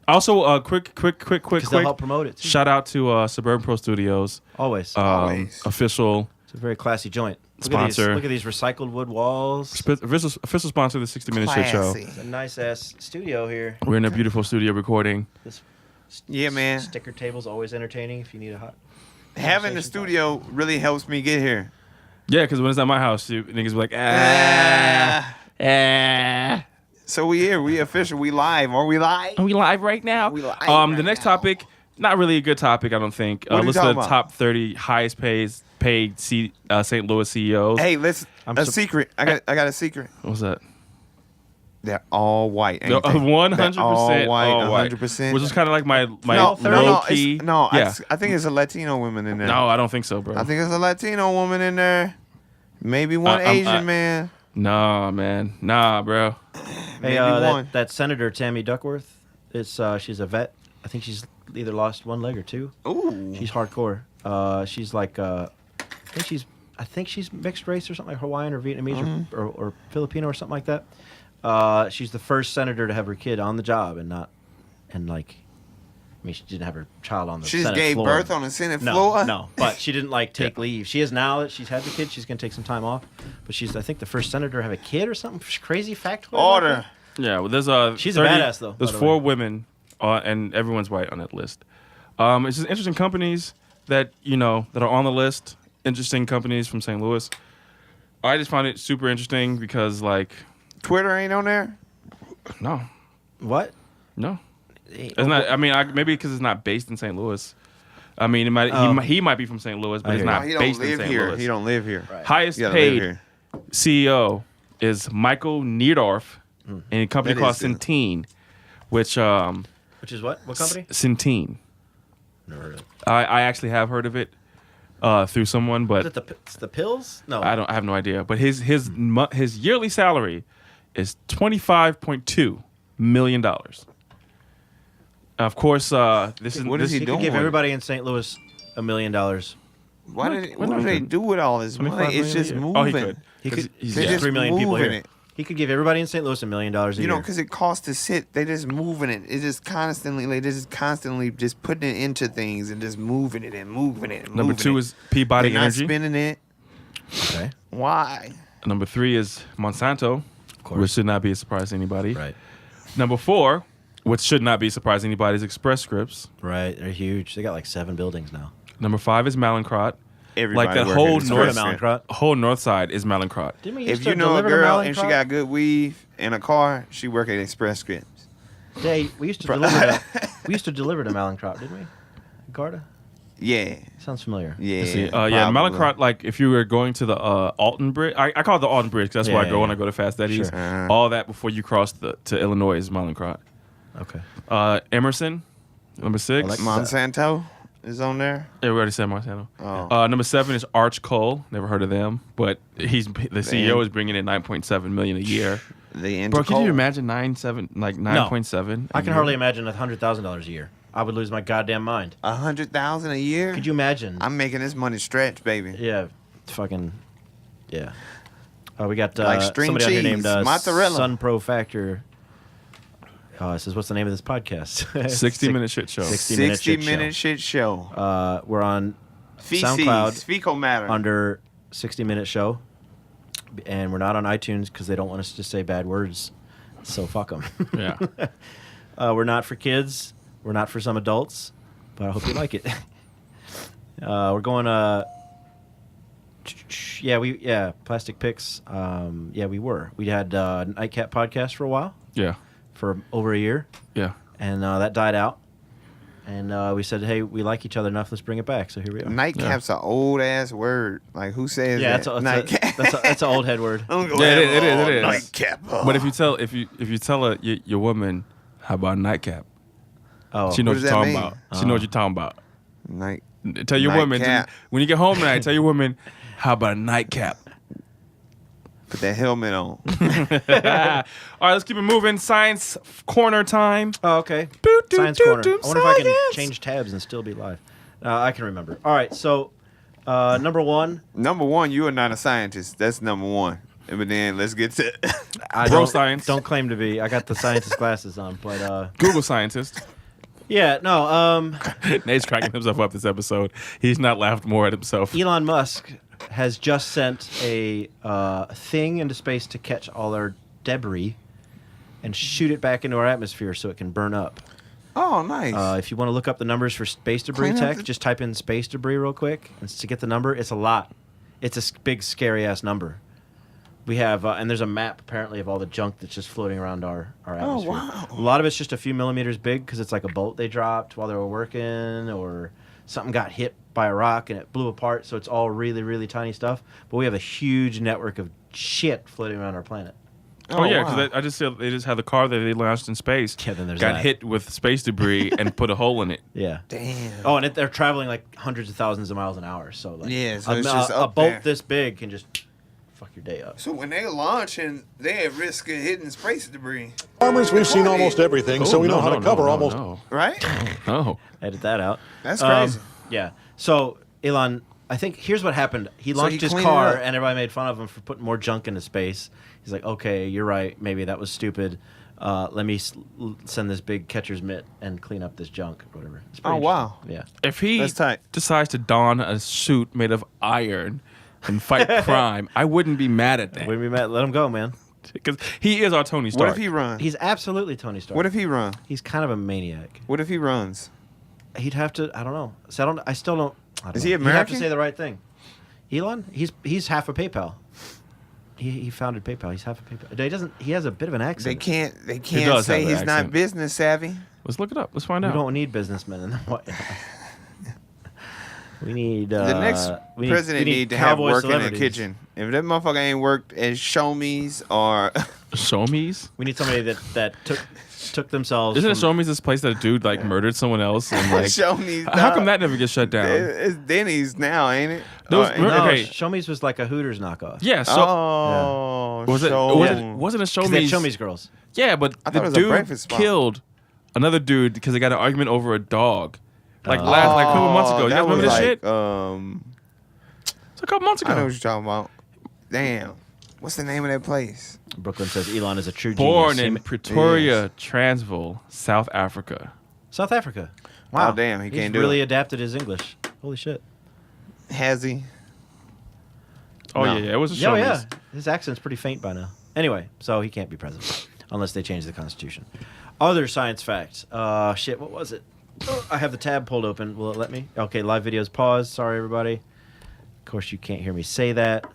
Also, quick, Because they'll help promote it too. shout out to Suburban Pro Studios, Always. Always. official It's a very classy joint. Sponsor. Look at these recycled wood walls. official sponsor of the 60 Minute Shit Show. Classy. It's a nice ass studio here. We're in a beautiful studio recording. This Yeah, man. sticker table's always entertaining if you need a hot. Having the conversation studio really helps me get here. Yeah, because when it's at my house, niggas be like, So we here. We official. We live. Are we live? Are we live right now? We live The right next now. topic, not really a good topic, I don't think. What are you List of the talking top 30 highest paid St. Louis CEOs. Hey, let's. I'm A sup- secret. I got a secret. What's that? They're all white. No, Ain't they? 100% They're all white. all white. 100%. Which is kind of like my no, low key. no. Yeah. I think it's a Latino woman in there. No, I don't think so, bro. I think it's a Latino woman in there. Maybe one Asian man. Nah, man. Nah, bro. Hey, Maybe one. that Senator Tammy Duckworth, she's a vet. I think she's either lost one leg or two. Ooh. She's hardcore. She's like, I think she's mixed race or something like Hawaiian or Vietnamese or Filipino or something like that. She's the first senator to have her kid on the job she didn't have her child on the She just Senate gave floor. birth on the Senate No, floor. no, but she didn't take leave. She is now that she's had the kid. She's gonna take some time off, but she's I think the first senator to have a kid or something crazy fact. Order. Yeah, well, there's She's a badass, though, There's by the 4 way. women, and everyone's white on that list. It's just interesting companies that that are on the list. Interesting companies from St. Louis. I just find it super interesting because Twitter ain't on there. no, What? it's not. I mean, maybe because it's not based in St. Louis. I mean, it might he might be from St. Louis, but I it's hear you. not No, he don't based in live St. here. Louis. He don't live here. Right. Highest You gotta live paid here. CEO is Michael Niedorf in a company That called is good. Centene, which Which is what? What company? Centene. Never heard of it. I actually have heard of it through someone, Is but it the pills? No. I have no idea. But his yearly salary is $25.2 million. Of course, this is What is he He doing? could give everybody in St. Louis $1 million. What do they do with all this money? 25 It's just million a moving. year. Oh, he could. He 'Cause could. he's- They yeah. just 3 million people moving here. it. He could give everybody in St. Louis $1 million a You year. know, because it costs to sit. They just moving it. It's just constantly, just putting it into things and just moving it and moving it. And Number moving 2 it. is Peabody They're not Energy. spinning it. Okay. Why? Number 3 is Monsanto, course. which should not be a surprise to anybody. Right. Number 4, which should not be a surprise to anybody, is Express Scripts. Right. They're huge. They got like 7 buildings now. Number 5 is Mallinckrodt. Everybody Like the working whole at north, Express Mallinckrodt. whole north side is Mallinckrodt. Didn't we used If to you know a deliver to girl and she Mallinckrodt? got good weave and a car, she work at Express Scripts. Yeah, we used to deliver to. We used to deliver to Mallinckrodt, didn't we? Garda. Yeah, Sounds familiar. yeah. See, probably. Mallinckrodt, like if you were going to the Alton Bridge, I call it the Alton Bridge 'cause that's where I Yeah, go when yeah. I go to Fast Eddie's. Sure. All that before you cross to Illinois is Mallinckrodt. Okay. Emerson, number 6. like Monsanto is on there. Yeah, we already said Monsanto. Oh. Number 7 is Arch Cole. Never heard of them, but the CEO is bringing in $9.7 million a year. The Bro, can you imagine 9.7? No. a I can year? hardly imagine $100,000 a year. I would lose my goddamn mind. 100,000 a year? Could you imagine? I'm making this money stretch, baby. Yeah, fucking, yeah. We got Like string somebody out here named cheese, mozzarella. Sun Pro Factor. It says, what's the name of this podcast? 60-minute shit show. 60-minute shit show. We're on Feces, SoundCloud fecal matter. under 60-minute show, and we're not on iTunes because they don't want us to say bad words. So fuck them. Yeah. We're not for kids. We're not for some adults, but I hope you like it. We're going Plastic Picks. We had Nightcap podcast for a while, Yeah. for over a year, Yeah. and that died out. And we said, hey, we like each other enough. Let's bring it back. So here we are. Nightcap's an old ass word. Like, who says that? Nightcap. That's an old head word. I'm gonna Yeah, have it is, a it is. Nightcap. But if you tell your woman, how about a nightcap? Oh, She knows What what you're does that talking mean? about. She knows what you're talking about. Night. Tell your woman Nightcap. when you get home tonight. Tell your woman, how about a nightcap? Put that helmet on. All right, let's keep it moving. Science corner time. Oh, okay. Boot, Science doot, Corner. doot, I wonder if I can science. change tabs and still be live. I can remember. All right, so number one. Number one, you are not a scientist. That's number one. But then let's get to I Bro don't- science. Don't claim to be. I got the scientist glasses on, but Google scientist. yeah, no. Nate's cracking himself up this episode. He's not laughed more at himself. Elon Musk has just sent a thing into space to catch all our debris and shoot it back into our atmosphere so it can burn up. Oh, nice. If you want to look up the numbers for space debris Clean up tech, the- just type in space debris real quick and to get the number. It's a lot. It's a big, scary ass number. We have, and there's a map apparently of all the junk that's just floating around our atmosphere. wow. A lot of it's just a few millimeters big because it's like a boat they dropped while they were working, or something got hit by a rock and it blew apart. So it's all really, really tiny stuff. But we have a huge network of shit floating around our planet. Oh, yeah, wow. because I just said they just had the car that they launched in space. Yeah, then there's got that. hit with space debris and put a hole in it. Yeah. Damn. Oh, and they're traveling like hundreds of thousands of miles an hour. So like, Yeah, so a, it's just a up boat there. this big can just fuck your day up. So when they launching, they at risk of hitting space debris, Farmers, we've seen almost everything, so we know how to cover almost. No. right? No. Edit that out. That's crazy. Yeah. So Elon, I think here's what happened. He So launched he his cleaned it car, up. and everybody made fun of him for putting more junk into space. He's like, okay, you're right. Maybe that was stupid. Let me send this big catcher's mitt and clean up this junk or whatever. It's pretty Oh, wow. interesting. If he That's tight. decides to don a suit made of iron and fight crime, I wouldn't be mad at Yeah. that. When we met, let him go, man. Because he is our Tony Stark. What if he runs? He's absolutely Tony Stark. What if he run? He's kind of a maniac. What if he runs? He'd have to. I don't know. So I still don't. I don't Is know. he He'd have to American? say the right thing. Elon, he's half a PayPal. He founded PayPal. He's half a PayPal. He doesn't. He has a bit of an They accent. can't does say have he's an not accent. business savvy. Let's look it up. Let's find We out. don't need businessmen in the White House. We need The next president we need to have cowboy work in the celebrities. kitchen. If that motherfucker ain't worked at Show Me's or Show Me's? We need somebody that took themselves. Isn't it from- Show Me's this place that a dude like murdered someone else? And like, Show Me's, how come that never gets shut down? It's Denny's now, ain't it? Those- Or- remember- No, okay. Show Me's was like a Hooters knockoff. Yeah, so oh, was it Show- wasn't a Show 'Cause they had Me's? Show Me's girls. Yeah, but I thought the it was a dude breakfast spot. killed another dude because they got an argument over a dog. Like a couple months ago. You guys that remember was this like, shit? It's a couple months I know ago. what you're talking about. Damn, what's the name of that place? Brooklyn says Elon is a true Born genius. in Pretoria, Transvaal, South Africa. South Africa. Wow. Oh, damn, he He's can't do really it. adapted his English. Holy shit. Has he? Oh No. yeah, it was a Yeah, Show yeah. Me's. His accent's pretty faint by now. Anyway, so he can't be president unless they change the Constitution. Other science facts. Shit, what was it? Oh, I have the tab pulled open. Will it let me? Okay, live videos paused. Sorry, everybody. Of course, you can't hear me say that.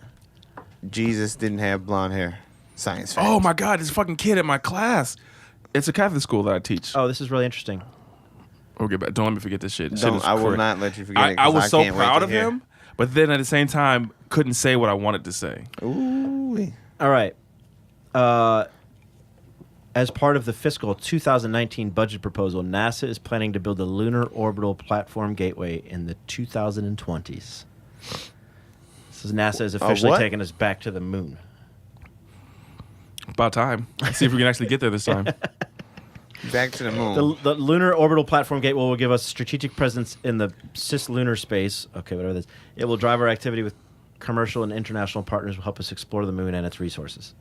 Jesus didn't have blonde hair. Science fact. Oh my God, this fucking kid at my class. It's a Catholic school that I teach. Oh, this is really interesting. Okay, but don't let me forget this shit. This shit Don't, is I will crazy. not let you forget it. I 'cause was so can't wait proud to of hear. him, but then at the same time couldn't say what I wanted to say. Ooh. All right. As part of the fiscal 2019 budget proposal, NASA is planning to build a lunar orbital platform gateway in the 2020s. So NASA is officially what? taking us back to the moon. About time. Let's see if we can actually get there this time. Back to the moon. The Lunar Orbital Platform Gateway will give us strategic presence in the cislunar space. Okay, whatever this. It will drive our activity with commercial and international partners. Will help us explore the moon and its resources.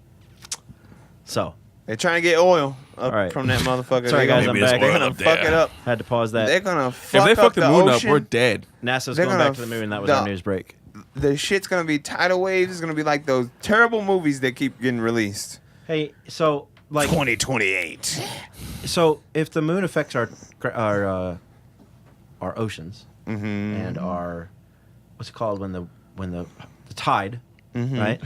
So They're trying to get oil up All right. from that motherfucker. Sorry, guys, I'm back. They're gonna fuck it up. had to pause that. They're gonna If fuck they up fuck the moon ocean. up, we're dead. NASA's They're going gonna back to the moon. That was our news break. The shit's gonna be tidal waves. It's gonna be like those terrible movies that keep getting released. Hey, so like 2028. So if the moon affects our oceans Mm-hmm. and our what's it called when the tide, Mm-hmm. right?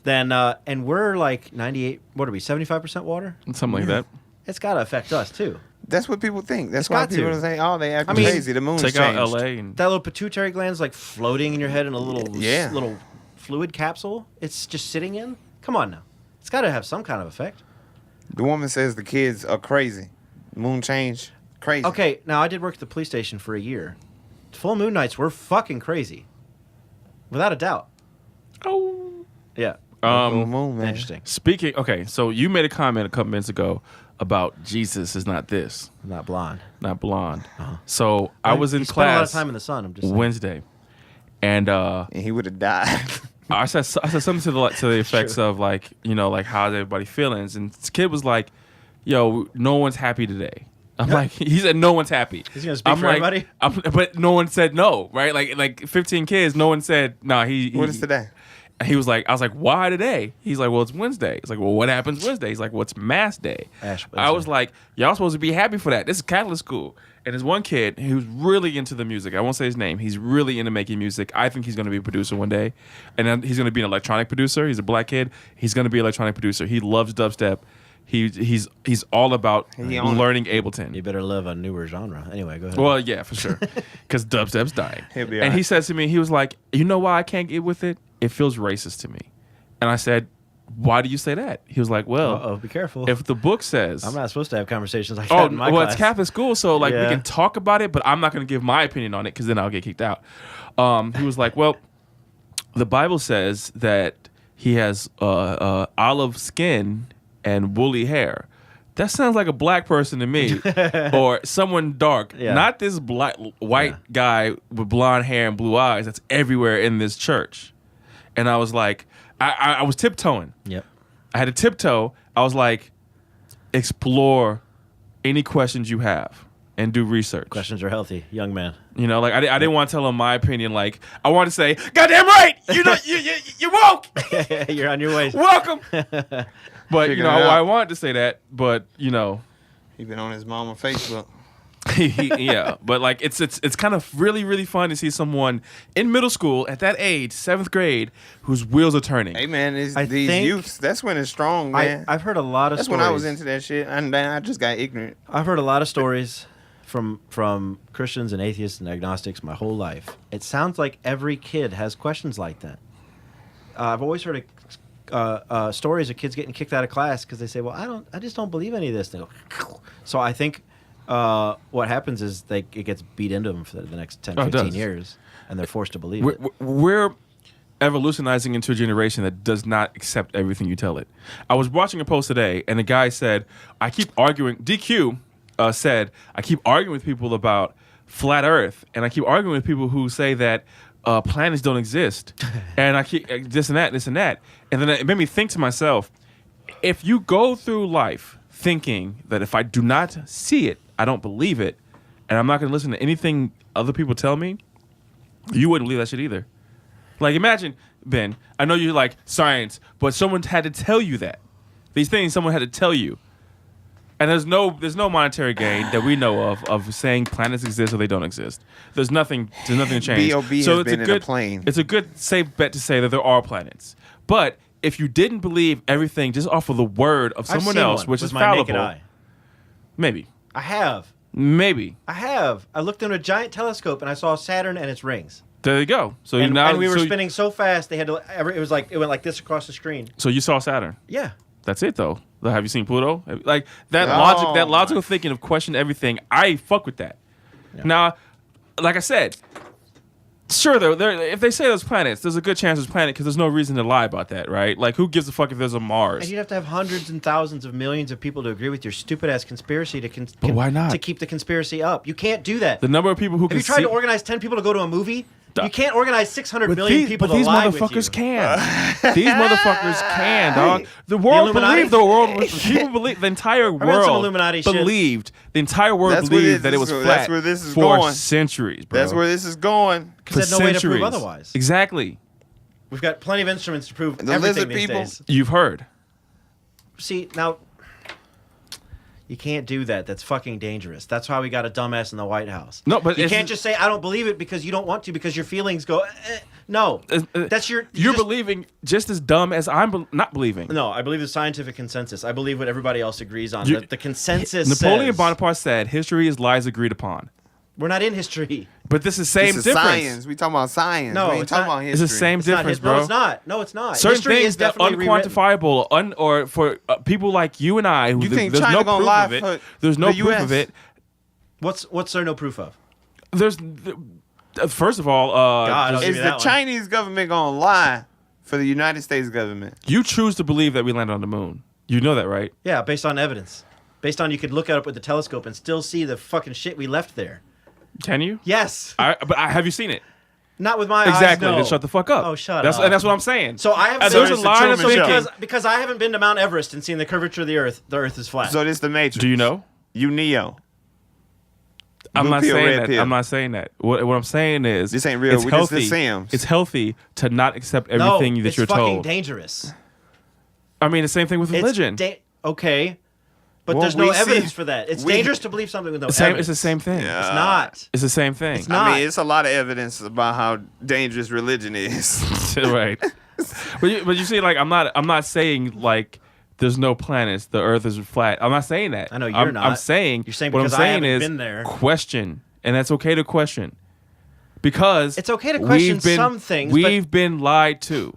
Then and we're like 98. What are we? 75% water. Something like that. It's got to affect us too. That's what people think. That's It's why got people to. say, "Oh, they act I mean, crazy. The moon's Take changed." out LA and That little pituitary gland's like floating in your head in a little Yeah. little fluid capsule. It's just sitting in. Come on now. It's got to have some kind of effect. The woman says the kids are crazy. Moon change, crazy. Okay, now I did work at the police station for a year. Full moon nights were fucking crazy, without a doubt. oh. Yeah. Full moon, man. Interesting. Speaking, okay, so you made a comment a couple minutes ago about Jesus is not this, Not blonde. not blonde. So I was in He spent a lot of class time in the sun. I'm just saying. Wednesday, and And he would have died. I said something to the effects of like, you know, like how's everybody feelings, and this kid was like, "Yo, no one's happy today." I'm like, he said no one's happy. He's gonna speak I'm for like, everybody? but no one said no, right? Like 15 kids, no one said no. What is today? He was like, I was like, why today? He's like, well, it's Wednesday. He's like, well, what happens Wednesday? He's like, well, it's Mass Day. Ash I was Wednesday. like, y'all supposed to be happy for that. This is Catholic school. And there's one kid who's really into the music. I won't say his name. He's really into making music. I think he's going to be a producer one day. And then he's going to be an electronic producer. He's a black kid. He's going to be an electronic producer. He loves dubstep. He's all about He on it. learning Ableton. You better love a newer genre. Anyway, go ahead. Well, yeah, for sure. Because dubstep's dying. He'll be And alright. he says to me, he was like, you know why I can't get with it? It feels racist to me. And I said, why do you say that? He was like, well, Uh-oh, be careful. if the book says... I'm not supposed to have conversations like Oh, that in my well, class. it's Catholic school, so like we Yeah. can talk about it, but I'm not going to give my opinion on it because then I'll get kicked out. He was like, well, the Bible says that he has olive skin and woolly hair. That sounds like a black person to me, or someone dark. Yeah. Not this white guy with blonde hair and blue eyes that's everywhere in this church. And I was like, I was tiptoeing. Yep. I had to tiptoe. I was like, explore any questions you have and do research. Questions are healthy, young man. You know, like I didn't want to tell him my opinion. Like I wanted to say, "Goddamn right, you know, you woke, You're on your way. welcome." But you Figuring know, it out. I wanted to say that, but you know, He been on his mama Facebook. yeah. But like it's kind of really fun to see someone in middle school at that age, 7th grade, whose wheels are turning. Hey man, I these think- youths. That's when it's strong, man. I've heard a lot of that's stories. when I was into that shit, and then I just got ignorant. I've heard a lot of stories from Christians and atheists and agnostics my whole life. It sounds like every kid has questions like that. I've always heard stories of kids getting kicked out of class because they say, "Well, I just don't believe any of this." They go, so I think what happens is it gets beat into them for the next 10, Oh, it 15 does. years, and they're forced to believe it. We're evolutionizing into a generation that does not accept everything you tell it. I was watching a post today, and the guy said, I keep arguing, DQ said, I keep arguing with people about flat Earth, and I keep arguing with people who say that planets don't exist, and I keep this and that. And then it made me think to myself, if you go through life thinking that if I do not see it, I don't believe it, and I'm not going to listen to anything other people tell me, you wouldn't believe that shit either. Like, imagine, Ben, I know you like science, but someone had to tell you that. These things someone had to tell you. And there's no monetary gain that we know of saying planets exist or they don't exist. There's nothing to change. B.O.B. has been in a plane. It's a good safe bet to say that there are planets. But if you didn't believe everything just off of the word of I've someone seen else, one which with is my fallible, naked eye. maybe. I have. I looked into a giant telescope and I saw Saturn and its rings. There you go. So And, now and we were so- spinning so fast they had to. It went like this across the screen. So you saw Saturn. Yeah. That's it though. Have you seen Pluto? Like that Oh, logical thinking of question everything. I fuck with that. Now, like I said, Sure, though, if they say there's planets, there's a good chance there's planet because there's no reason to lie about that, right? Like, who gives a fuck if there's a Mars? And you'd have to have hundreds and thousands of millions of people to agree with your stupid ass conspiracy But why not? to keep the conspiracy up. You can't do that. The number of people who Have can you tried to organize 10 people to go to a movie? You can't organize 600 million people but to these lie with you. motherfuckers can. These motherfuckers can, dog. The world Illuminati? believed the world was. People believe the entire read some world Illuminati shit. believed. The entire world That's where believed that it was this- flat that's where this is for going. centuries, bro. That's where this is going. For There's no way to prove centuries. otherwise. Exactly. We've got plenty of instruments to prove The everything lizard these people? days. You've heard. See, now, you can't do that. That's fucking dangerous. That's why we got a dumbass in the White House. No, but you it's- can't just say, I don't believe it because you don't want to, because your feelings go, no. That's your... You're just- believing just as dumb as I'm not believing. No, I believe the scientific consensus. I believe what everybody else agrees on. You- The consensus Napoleon says, Bonaparte said, "History is lies agreed upon." we're not in history. But this is same This is difference. science. We talking about science. No, we ain't it's talking not. about It's history. the same It's not difference, his- bro. No, it's not. No, it's not. Certain History things is that definitely rewritten. unquantifiable, or for people like you and I, who You think there's China no gonna proof lie of it. for There's no the proof US? of it. What's there no proof of? There's first of all, God, I'll give Is you the that one. Chinese government gonna lie for the United States government? you choose to believe that we landed on the moon. You know that, right? Yeah, based on evidence. Based on you could look it up with the telescope and still see the fucking shit we left there. Can you? Yes. Have you seen it? Not with my eyes, Exactly. no. Then shut the fuck up. Oh, shut that's, up. And that's what I'm saying. So I have And so there's a it's the line of Truman thinking. Show. because I haven't been to Mount Everest and seen the curvature of the Earth is flat. So this the Matrix. Do you know? You Neo. I'm Blue not pill, saying red that. pill. I'm not saying that. What I'm saying is This ain't real. It's We just healthy. the Sims. It's healthy to not accept no, everything that it's you're fucking told. dangerous. I mean, the same thing with religion. Okay, but Well, there's no we see- evidence for that. It's we- dangerous to believe something with no It's evidence. the same thing. Yeah. It's not. It's the same thing. It's not. I mean, it's a lot of evidence about how dangerous religion is. Right. But you see, like I'm not saying like there's no planets, the Earth is flat. I'm not saying that. I know you're I'm not. saying You're saying what I'm because I saying haven't is been there. question, and that's okay to question, because It's okay to question we've been, some things, but- We've been lied to.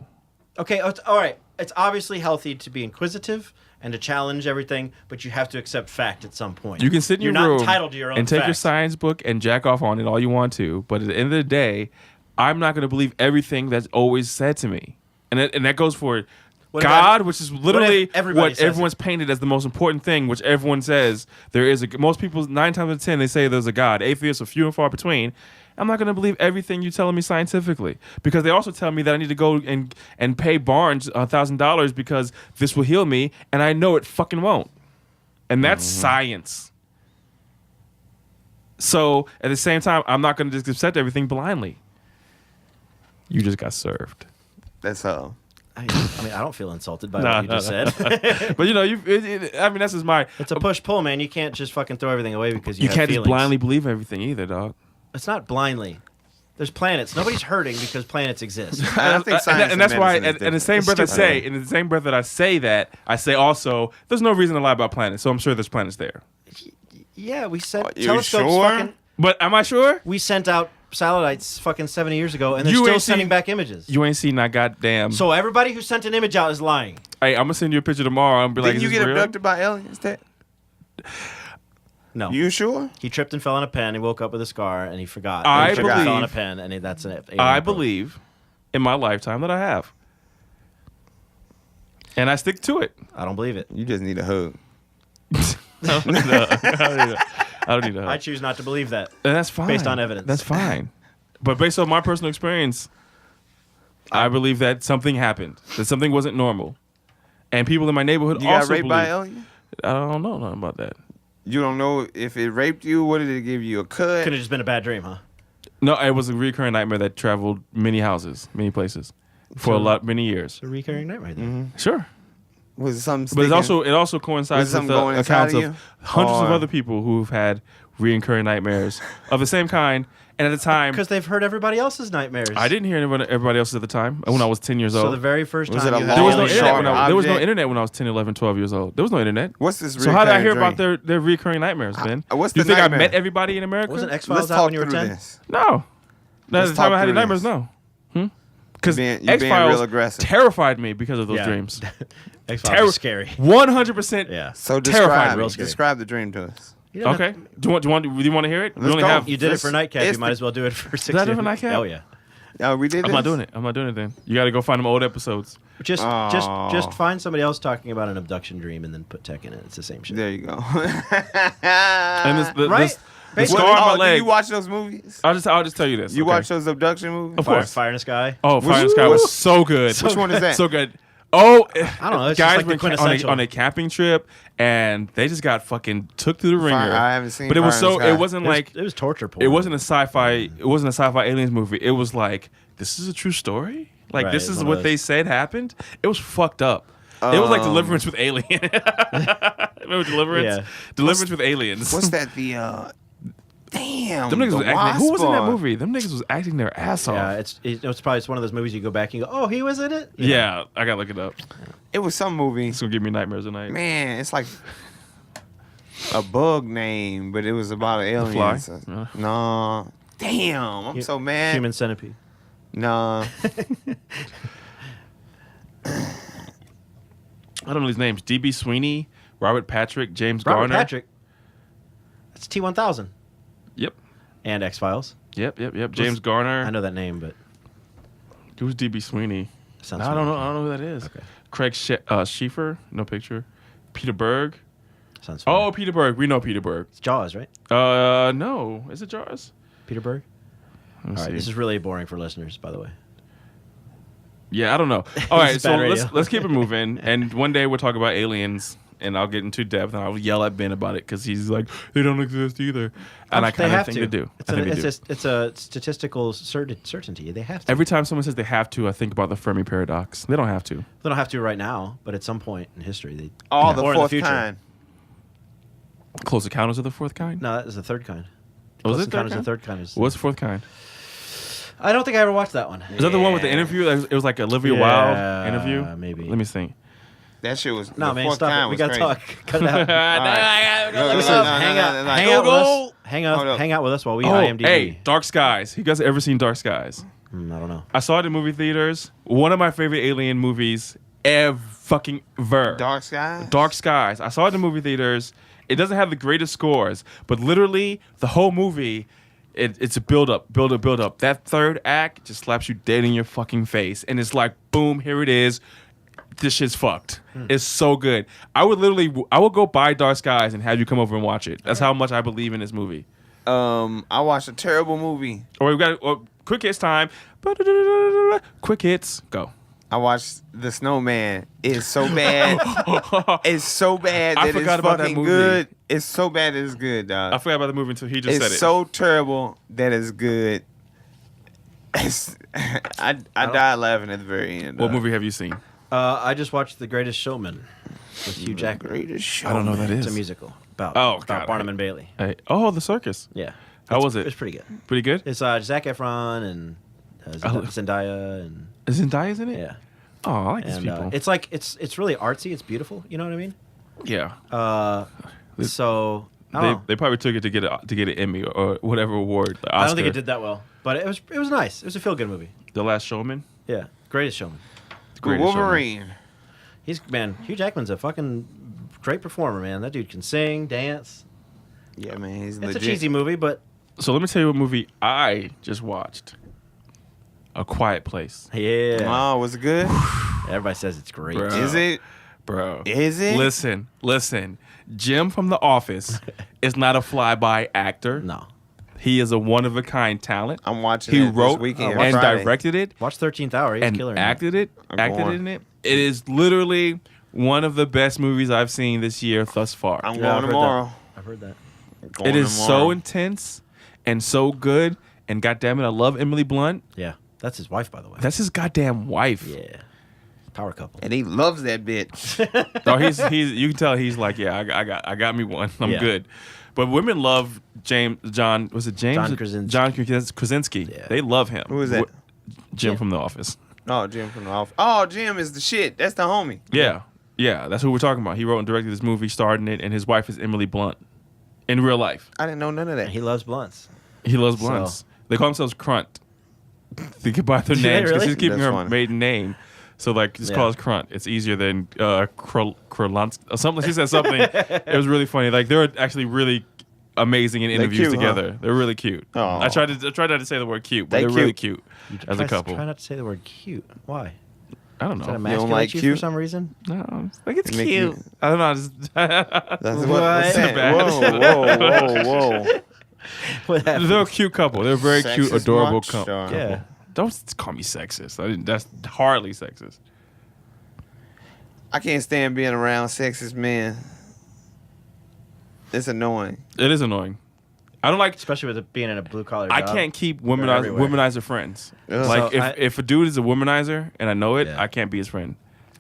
Okay, all right. It's obviously healthy to be inquisitive and to challenge everything, but you have to accept fact at some point. You can sit in You're your not room entitled to your own and take your fact. science book and jack off on it all you want to, but at the end of the day, I'm not going to believe everything that's always said to me, and that goes for What God, about- which is literally everybody what says everyone's painted as the most important thing, which everyone says there is. Most people, 9 times out of 10, they say there's a God. Atheists are few and far between. I'm not going to believe everything you're telling me scientifically, because they also tell me that I need to go and pay Barnes $1,000 because this will heal me, and I know it fucking won't. And that's science. So at the same time, I'm not going to just accept everything blindly. You just got served. That's all. I mean, I don't feel insulted by what you just said. But you know, I mean, that's just my. It's a push-pull, man. You can't just fucking throw everything away because you You have can't just feelings. blindly believe everything either, dog. It's not blindly. There's planets. Nobody's hurting because planets exist. I think science and that's why. medicine is In the same breath, different. in the same breath that I say that, I say also, there's no reason to lie about planets. So I'm sure there's planets there. Yeah, we sent you telescopes. sure? Fucking, But am I sure? we sent out satellites fucking 70 years ago, and they're You still ain't sending seen- back images. You ain't seen that goddamn. So everybody who sent an image out is lying. Hey, I'm gonna send you a picture tomorrow and be like, Didn't you is get this real? abducted by aliens? No. You sure? He tripped and fell on a pen. He woke up with a scar, and he forgot. I he tripped and fell on a believe- pen, and that's it. I believe in my lifetime that I have, and I stick to it. I don't believe it. You just need a hug. I don't need a hug. I choose not to believe that. And that's fine. Based on evidence. That's fine. But based on my personal experience, I believe that something happened. That something wasn't normal. And people in my neighborhood You got also raped by believe. alien? I don't know nothing about that. You don't know if it raped you. What did it give you? A cut? Could have just been a bad dream, huh? No, it was a recurring nightmare that traveled many houses, many places, for many years. It's a recurring nightmare then. Sure. Was it something? But it sticking? also coincides Was something with the going inside accounts of of you? hundreds of Or- other people who've had recurring nightmares of the same kind. And at the time, Because they've heard everybody else's nightmares. I didn't hear everybody else's at the time when I was 10 years So old. the very first Was time it a you had There was no long, internet sharp when there was no object? internet when I was 10, 11, 12 years old. There was no internet. What's this? So how did I hear recurring about their recurring nightmares, Ben? what's Do you the think nightmare? I met everybody in America? Wasn't dream? X-Files Let's out talk when you were through 10? this. No. Not at Let's the time talk I had through nightmares, this. no. Because You're being X-Files real aggressive. terrified me because of those Yeah. dreams. X-Files is scary. 100%. Yeah. So Terrified, real scary. describe the dream to us. You don't Okay. have- Do you want to hear it? We Let's only go. have You did it Let's- for Nightcap. it's You might the- as well do it for 6 that years. for Nightcap? Oh, yeah. We did. I'm not doing it. I'm not doing it. Then you got to go find them old episodes. Just Oh. just find somebody else talking about an abduction dream and then put tech in it. It's the same shit. There you go. And Right? the scar on my Do leg. you watch those movies? I'll just tell you this. You okay? watch those abduction movies? Of course. Fire in the Sky. Oh, Fire in the Sky was so good. Which one is that? So good. Oh, I don't know. It's guys just like the were quintessential. on a camping trip, and they just got fucking took to the ringer. I haven't seen but it was Fire in so. the Sky. It wasn't like it was torture porn. it wasn't a sci-fi. It wasn't a sci-fi aliens movie. It was like, this is a true story. Like Right, this is one of what those. they said happened. It was fucked up. It was like Deliverance with Alien. Remember Deliverance? Yeah. Deliverance with Aliens. What's that? The damn. Them niggas the was acting. Who was in that Wasp movie? Them niggas was acting their ass off. Yeah, it's probably one of those movies you go back and you go, oh, he was in it. Yeah, I gotta look it up. It was some movie. It's gonna give me nightmares tonight. Man, it's like a bug name, but it was about an alien. Fly? So- Yeah. No. Damn, I'm so mad. Human Centipede. No. I don't know these names. D.B. Sweeney, Robert Patrick, James Robert Garner. Patrick. That's T-1000 Yep. and X-Files. Yep. James Garner. I know that name, but Who's D.B. Sweeney? sounds I don't know. familiar. I don't know who that is. Okay. Craig Schieffer. No picture. Peter Berg. Sounds familiar. Oh, Peter Berg. We know Peter Berg. It's Jaws, right? No. Is it Jaws? Peter Berg. Let me All right, see. this is really boring for listeners, by the way. Yeah, I don't know. All right, is so bad radio. let's keep it moving. And one day we'll talk about aliens, and I'll get into depth, and I'll yell at Ben about it because he's like, they don't exist either. And I They kind of have think to. they do. It's, I think they do. it's a statistical certainty. They have to. Every time someone says they have to, I think about the Fermi paradox. They don't have to. They don't have to right now, but at some point in history, they. All the Or in the fourth future. kind. Close Encounters of the Fourth Kind? No, that is the third kind. Was Close it third Encounters of kind? the third kind. What's the fourth kind? I don't think I ever watched that one. Is that the one with the interview? It was like a Olivia Wilde interview? maybe. Let me think. That shit was. No, the man, fourth stop kind it. We was gotta crazy. talk. Cut it out. Look, Listen, hang out with us. Hold up. Hang out with us while we Oh, IMDb. hey, Dark Skies. You guys ever seen Dark Skies? I don't know. I saw it in movie theaters. One of my favorite alien movies fucking ever. Dark Sky. Dark Skies. I saw it in the movie theaters. It doesn't have the greatest scores, but literally the whole movie, it's a build up. That third act just slaps you dead in your fucking face, and it's like, boom, here it is. This shit's fucked. It's so good. I would go buy Dark Skies and have you come over and watch it. That's how much I believe in this movie. I watched a terrible movie. Or we've got quick hits time. Quick hits, go. I watched The Snowman. It's so bad. It's so bad that I forgot it's about that fucking movie. good. It's so bad that it's good, dog. I forgot about the movie until he just said It's it. so terrible that it's good. I died laughing at the very end. What dog. movie have you seen? I just watched The Greatest Showman with Hugh Jackman. Greatest show. I don't know what that It's is. a musical about God, Barnum and Bailey. Hey. Oh, the circus. Yeah. How was it? It was pretty good. Pretty good. It's Zac Efron and Zendaya and Zendaya's in it. yeah. Oh, I like these And people. it's like it's really artsy. It's beautiful. You know what I mean? Yeah. So I don't know. They probably took it to get an Emmy or whatever award. The Oscar. I don't think it did that well, but it was nice. It was a feel good movie. The Last Showman. Yeah, Greatest Showman. Greatest Wolverine. Hugh Jackman's a fucking great performer, man. That dude can sing, dance. Yeah, man, he's It's legit. a cheesy movie, but So let me tell you what movie I just watched. A Quiet Place. yeah, Oh, was it good? everybody says it's great. Bro. Is it? Bro. Is it? Listen. Jim from The Office is not a flyby actor. No, He is a one-of-a-kind talent. I'm watching He it wrote this weekend. and Friday. directed it watch 13th Hour. He's and killer. in acted it. I'm Acted going. in it. It is literally one of the best movies I've seen this year thus far. I'm Yeah, going I've heard tomorrow. that. I've heard that. Going It is tomorrow. so intense and so good. And goddamn it, I love Emily Blunt. Yeah, that's his wife, by the way. That's his goddamn wife. yeah, power couple. And he loves that bitch. Oh, he's you can tell he's like, yeah, I got me one. I'm Yeah. good. But women love John Krasinski. Yeah. They love him. Who is that? Jim from The Office. Oh, Jim from the office. Oh, Jim is the shit. That's the homie. Yeah. That's who we're talking about. He wrote and directed this movie, starred in it, and his wife is Emily Blunt. In real life. I didn't know none of that. He loves blunts. He loves blunts. So- They call themselves Crunt. They go by their Do they names because really? she's keeping That's her funny. maiden name. So like, just call us Crunt. It's easier than Krolans or something. She said something. It was really funny. Like they're actually really amazing in interviews cute, huh? together. They're really cute. Aw. I tried not to say the word cute, but They they're really cute. cute as a couple. Try not to say the word cute. Why? I don't Does that know. don't emasculate like you cute? for some reason? No, like it's They make cute. you- I don't know. I just That's What? what's that? Bad. Whoa. What happened? They're a cute couple. They're a very cute, Sexist adorable much, couple. or- Yeah. Don't call me sexist. That's hardly sexist. I can't stand being around sexist men. It's annoying. It is annoying. I don't like. Especially with it being in a blue collar job. I can't keep They're everywhere. womanizer friends. Ugh. Like So if a dude is a womanizer and I know it, Yeah. I can't be his friend.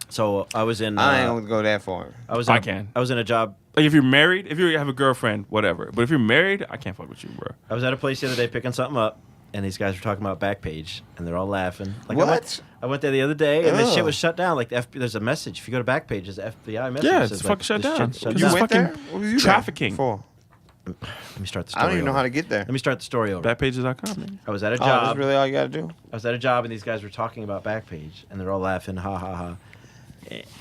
So I was in. I ain't gonna go that far. I was. I In a- can. I was in a job. Like if you're married, if you have a girlfriend, whatever. But if you're married, I can't fuck with you, bro. I was at a place the other day picking something up, and these guys were talking about Backpage, and they're all laughing. Like What? I went there the other day, and this Ugh. shit was shut down. Like there's a message. If you go to Backpage, there's an FBI message. Yeah, that it's says, fucking like, shut this down. shit shut You You just down. went fucking there? What was you trafficking. there for? Let me start the I story. don't even know over. how to get there. Let me start the story over. Backpages.com, man. I was at a Oh, job. that's really all you gotta do. I was at a job, and these guys were talking about Backpage, and they're all laughing, ha ha ha.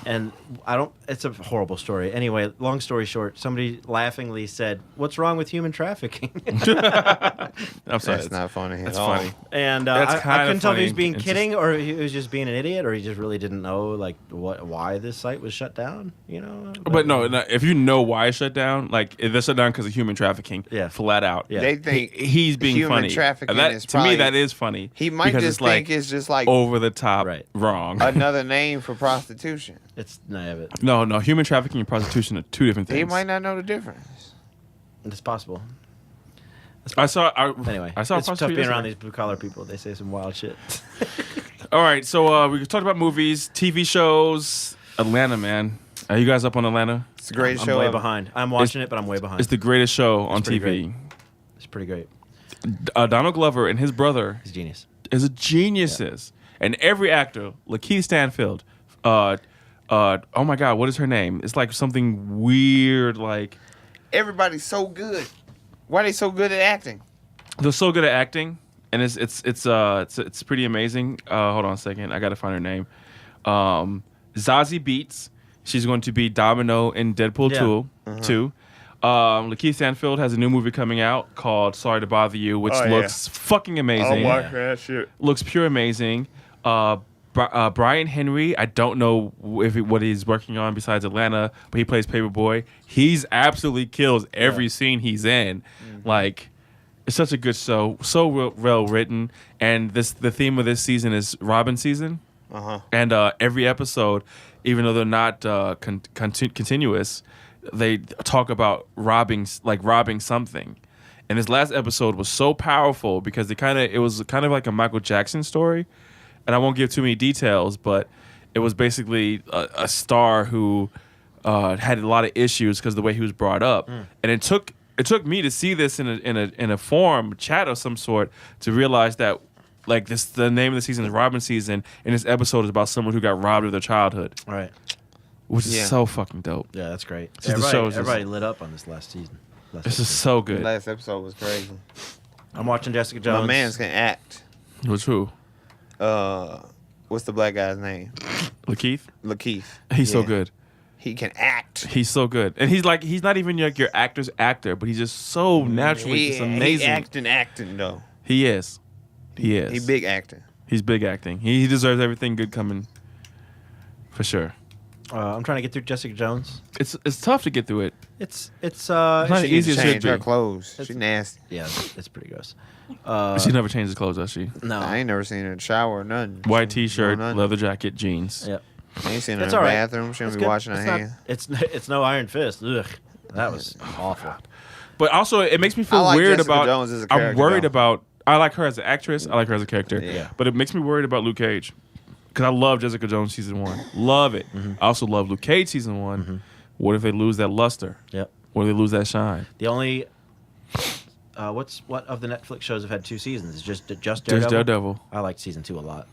And I don't. It's a horrible story. Anyway, long story short, somebody laughingly said, "What's wrong with human trafficking?" I'm sorry. That's not funny That's at all. funny. And That's I kinda couldn't tell if he was funny. being It's kidding or he was just being an idiot, or he just really didn't know like why this site was shut down. You know. But no, if you know why it's shut down, like if they're shut down because of human trafficking, Yeah. flat out. Yeah. They think He's being human funny. trafficking That, is to me, probably- that is funny. He might because just it's think like it's just like over the top, Right. wrong. another name for prostitution. It's none of it. No, human trafficking and prostitution are two different things. He might not know the difference. It's possible. I saw. Anyway, I saw. a it's tough prostitute being around yesterday. these blue collar people. They say some wild shit. All right, so we talked about movies, TV shows. Atlanta, man. Are you guys up on Atlanta? It's a great I'm show. way ever. behind. I'm watching it, but I'm way behind. It's the greatest show on pretty TV. great. It's pretty great. Donald Glover and his brother He's a genius. is a geniuses, and every actor, Lakeith Stanfield. Oh my God, what is her name? It's like something weird, like Everybody's so good. Why are they so good at acting? they're so good at acting, and it's pretty amazing. Hold on a second, I gotta find her name. Zazie Beetz. She's going to be Domino in Deadpool Yeah. 2. Lakeith Stanfield has a new movie coming out called Sorry to Bother You, which Oh, yeah. looks fucking amazing. that shit. Looks pure amazing. Brian Henry, I don't know what he's working on besides Atlanta, but he plays Paperboy. He's absolutely kills every scene he's in. Like, it's such a good show, so well written. And the theme of this season is Robin season. And every episode, even though they're not continuous, they talk about robbing something. And this last episode was so powerful because it was kind of like a Michael Jackson story. And I won't give too many details, but it was basically a star who had a lot of issues because of the way he was brought up. And it took me to see this in a forum chat of some sort to realize that like the name of the season is Robin season, and this episode is about someone who got robbed of their childhood, All right. which is Yeah. so fucking dope. Yeah, that's great. So the show is just- Everybody lit up on this last season. This is so The good. last episode was crazy. I'm watching Jessica Jones. My man's can act. What's who? What's the black guy's name? Lakeith. Lakeith. He's so Yeah. good. He can act. He's so good, and he's not even like your actor's actor, but he's just so naturally just amazing. He acting though. He is. He is. He big acting. He's big acting. He deserves everything good coming. For sure. I'm trying to get through Jessica Jones. It's tough to get through it. It's not She needs easy to as it change should her be. clothes. She nasty. yeah, it's pretty gross. She never changes clothes, does she? No. I ain't never seen her in the shower or nothing. White T-shirt, No, nothing. leather jacket, jeans. Yep. I ain't seen her in It's the all right. bathroom. She don't It's be good. washing her It's not- hands. It's no Iron Fist. Ugh, that was awful. But also, it makes me feel I like weird Jessica about. Jones as a I'm character, worried though. about. I like her as an actress. I like her as a character. Yeah. But it makes me worried about Luke Cage. Because I love Jessica Jones season 1. Love it. I also love Luke Cage season 1. What if they lose that luster? Yep. What if they lose that shine? The only what of the Netflix shows have had 2 seasons? It's just Just Daredevil. Daredevil. I liked season 2 a lot.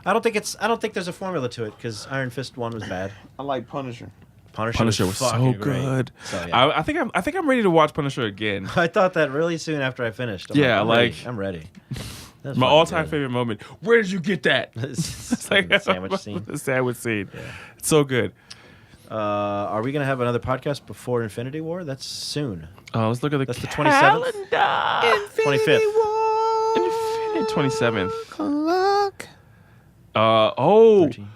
I don't think there's a formula to it because Iron Fist 1 was bad. I like Punisher. Punisher was so fucking great. good. So, yeah. I think I'm ready to watch Punisher again. I thought that really soon after I finished. Yeah, I'm like- ready. I'm ready. That's My fucking all-time good. favorite moment. Where did you get that? It's It's like the sandwich scene. The sandwich scene. It's so good. Are we gonna have another podcast before Infinity War? That's soon. Let's look at the That's the 27th, 25th. 27th. Clock. Oh. 13.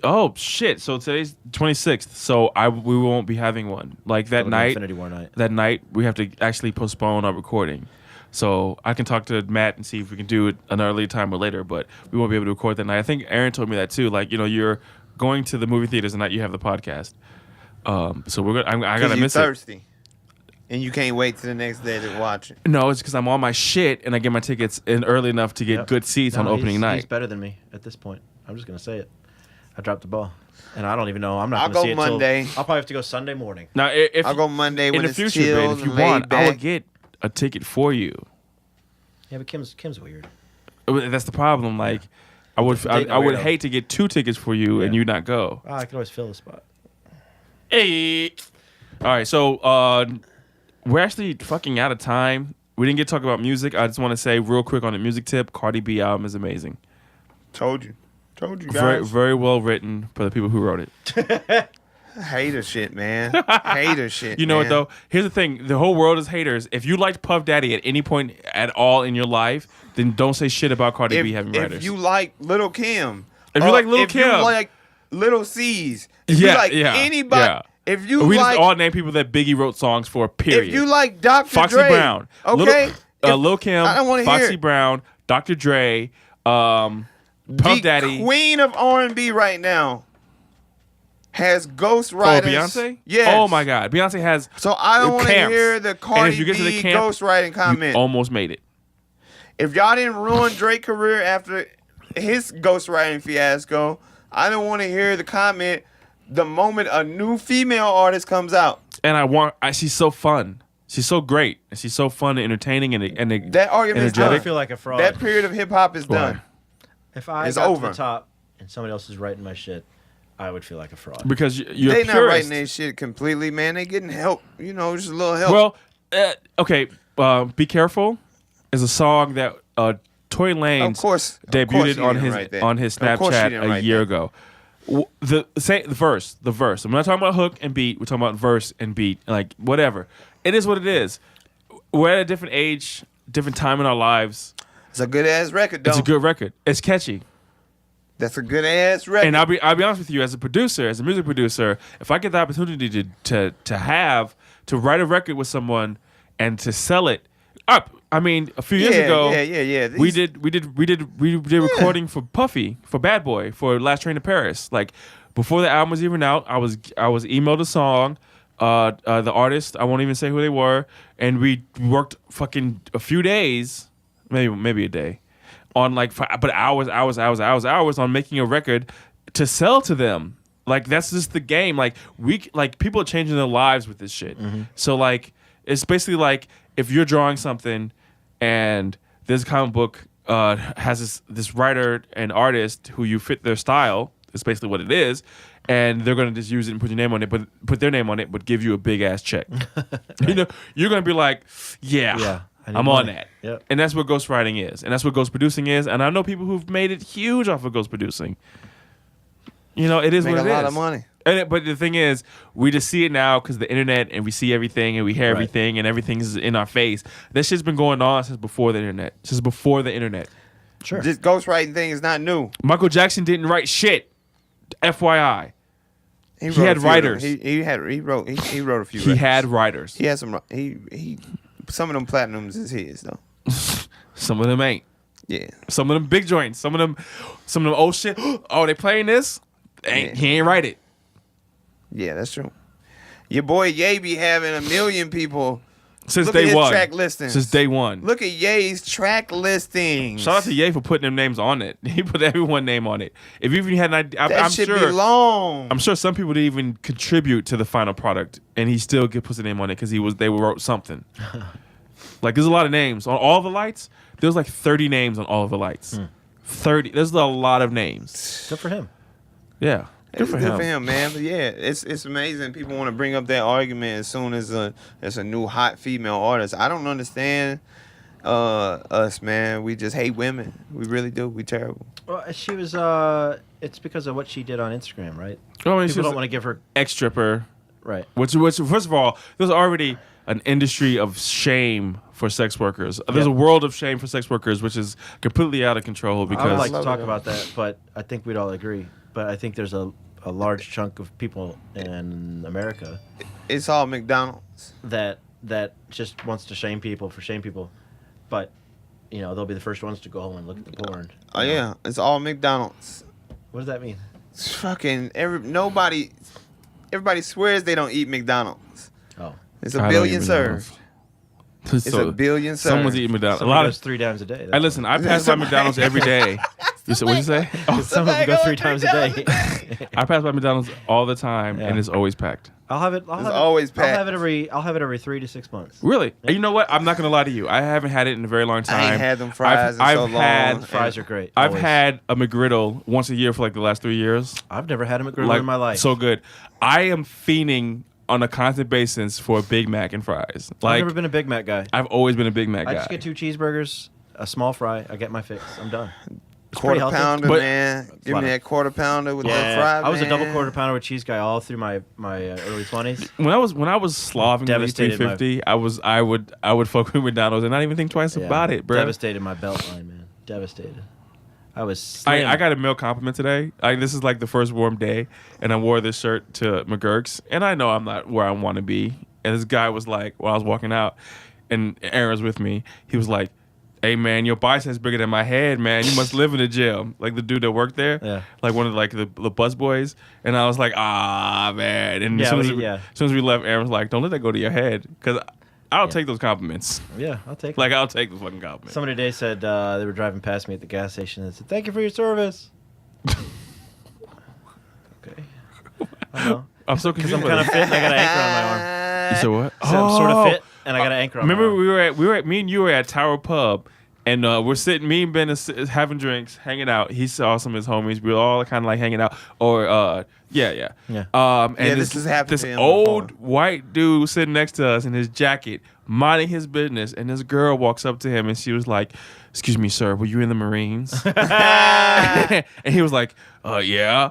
Oh shit! So today's 26th. So we won't be having one. Like that That'll be night. Infinity War night. That night we have to actually postpone our recording. So I can talk to Matt and see if we can do it an earlier time or later. But we won't be able to record that night. I think Aaron told me that too. Like you're going to the movie theaters the night you have the podcast. So we're gonna. I gotta miss thirsty. And you can't wait till the next day to watch it. it. No, it's because I'm on my shit and I get my tickets in early enough to get Yep. good seats on opening He's night. better than me at this point. I'm just gonna say it. I dropped the ball, and I don't even know. I'm not I'll gonna go see it Monday. I'll probably have to go Sunday morning. Now, if I'll go Monday in when the it's future, Ben, chilled if you and laid want, I will back. get a ticket for you. Yeah, but Kim's weird. That's the problem. Like, I would Dating a I would weirdo. hate to get 2 tickets for you and Yeah. you not go. Oh, I could always fill the spot. Hey. All right, so we're actually fucking out of time. We didn't get to talk about music. I just want to say real quick on a music tip: Cardi B album is amazing. Told you guys. Very very well written for the people who wrote it. Hater shit, man. Hater shit. You know what man. though? Here's the thing: the whole world is haters. If you liked Puff Daddy at any point at all in your life, then don't say shit about Cardi B having writers. If you like Little Kim, If you like Lil' if Kim. you like Little C's, if Yeah, you like yeah, anybody, yeah. if you we like, just all name people that Biggie wrote songs for. Period. if you like Dr. Foxy Dre, Brown, okay, Lil Kim, I don't wanna hear Foxy it. Brown, Dr. Dre, Puff the Daddy. queen of R&B right now has ghostwriters. Beyonce? Yes. Oh my God, Beyonce has. So I don't want to camps. hear the And Cardi if you get to the B camp, ghostwriting comment. You almost made it. If y'all didn't ruin Drake's career after his ghostwriting fiasco, I don't want to hear the comment the moment a new female artist comes out. And she's so fun. She's so great. And she's so fun and entertaining and That argument is I energetic. done. feel like a fraud. That period of hip hop is Why? done. If I It's got over. to the top and somebody else is writing my shit, I would feel like a fraud. Because you're They a not purist. writing their shit completely, man. They getting help. You know, just a little help. Well, okay. Be Careful is a song that Tory Lanez Of course he debuted on didn't write that. on his Of course he Snapchat didn't a write year that. ago. The verse. I'm not talking about hook and beat. We're talking about verse and beat. Like whatever. It is what it is. We're at a different age, different time in our lives. it's a good ass record, though. It's a good record. It's catchy. That's a good ass record. And I'll be honest with you, as a producer, as a music producer, if I get the opportunity to write a record with someone and to sell it up. I mean, a few years ago, Yeah. we did recording for Puffy, for Bad Boy, for Last Train to Paris. Like before the album was even out, I was emailed a song. The artist, I won't even say who they were, and we worked fucking a few days, maybe a day, on hours on making a record to sell to them. Like that's just the game. Like people are changing their lives with this shit. Mm-hmm. So like it's basically like if you're drawing something and this comic book has this writer and artist who you fit their style. It's basically what it is. And they're gonna just use it and put your name on it, but put their name on it, but give you a big ass check. You know, you're gonna be like, yeah, I need I'm money. on that. Yep. And that's what ghostwriting is, and that's what ghost producing is. And I know people who've made it huge off of ghost producing. You know, it is Make what a it lot is. of money. But the thing is, we just see it now because the internet, and we see everything, and we hear Right. everything, and everything's in our face. This shit's been going on since before the internet. Sure. This ghostwriting thing is not new. Michael Jackson didn't write shit. FYI, He had wrote a few of them. writers. He wrote a few. he records. had writers. He had some. He. Some of them platinums is his though. Some of them ain't. Yeah. Some of them big joints. Some of them oh shit. Oh, they playing this? Yeah. He ain't write it. Yeah, that's true. Your boy Ye be having 1 million people. Since Look at day his one. track listings. Since day one. Look at Ye's track listings. Shout out to Ye for putting them names on it. He put everyone's name on it. If you even had an idea, That I'm shit sure. be long. I'm sure some people didn't even contribute to the final product, and he still puts a name on it because they wrote something. Like there's a lot of names on all the lights. There's like 30 names on all of the lights. 30. There's a lot of names. Good for him. Yeah, good for him. man. But yeah, it's amazing. People want to bring up that argument as soon as there's a new hot female artist. I don't understand us, man. We just hate women. We really do. We terrible. Well, she was It's because of what she did on Instagram, right? Oh, I mean, People don't want to give her ex-stripper. right. Which, first of all, there's already an industry of shame for sex workers. There's a world of shame for sex workers, which is completely out of control. Because I would like to talk about that, but I think we'd all agree. But I think there's a large chunk of people in America It's all McDonald's. that just wants to shame people for shame people, but they'll be the first ones to go home and look at the porn. Oh yeah, it's all McDonald's. What does that mean? It's fucking everybody swears they don't eat McDonald's. Oh, It's a billion served. It's So, a billion served. someone's eating McDonald's. somebody A lot goes of 3 times a day. Hey, listen, I pass by McDonald's every day. You said, what'd you say? Oh, Some of them go 3 times a day. I pass by McDonald's all the time, Yeah. and it's always packed. I'll have it. always I'll have packed. it every 3 to 6 months. Really? And you know what? I'm not gonna lie to you. I haven't had it in a very long time. I ain't had them fries I've in so had, long. Fries are great. I've always. had a McGriddle once a year for like the last 3 years. I've never had a McGriddle in my life. So good. I am fiending on a constant basis for a Big Mac and fries. I've Like never been a Big Mac guy. I've always been a Big Mac I guy. just get 2 cheeseburgers, a small fry. I get my fix. I'm done. It's Quarter pretty healthy. pounder, But- man. Give Lot me of- that quarter pounder with Yeah, the fry. I was a double man. quarter pounder with cheese guy all through my early 20s. when I was slovenly Devastated 350, I would fuck with McDonald's and not even think twice Yeah. about it, bro. Devastated my belt line, man. Devastated. I was slim. I got a male compliment today. This is like the first warm day, and I wore this shirt to McGurk's, and I know I'm not where I want to be. And this guy was like, while I was walking out, and Aaron was with me, he was like, "Hey man, your bicep's bigger than my head, man. You must live in the gym." Like the dude that worked there, Yeah. like one of the bus boys. And I was like, "Ah man." And Yeah, as soon as, yeah. as soon as we left, Aaron was like, "Don't let that go to your head," because I'll take those compliments. Yeah, I'll take it. Like I'll take those fucking compliments. Somebody today said they were driving past me at the gas station and said, "Thank you for your service." Okay. I know. I'm so Because confused. I'm kind of fit and I got an anchor on my arm. You said what? So I'm sort of fit and I got an anchor on Remember my arm. we were at me and you were at Tower Pub, and we're sitting. Me and Ben is having drinks, hanging out. He saw some of his homies. We were all kind of like hanging out. Or yeah. Yeah. And Yeah, this this has happened this to him old before. white dude was sitting next to us in his jacket, minding his business, and this girl walks up to him and she was like, "Excuse me, sir, were you in the Marines?" And he was like, "Yeah."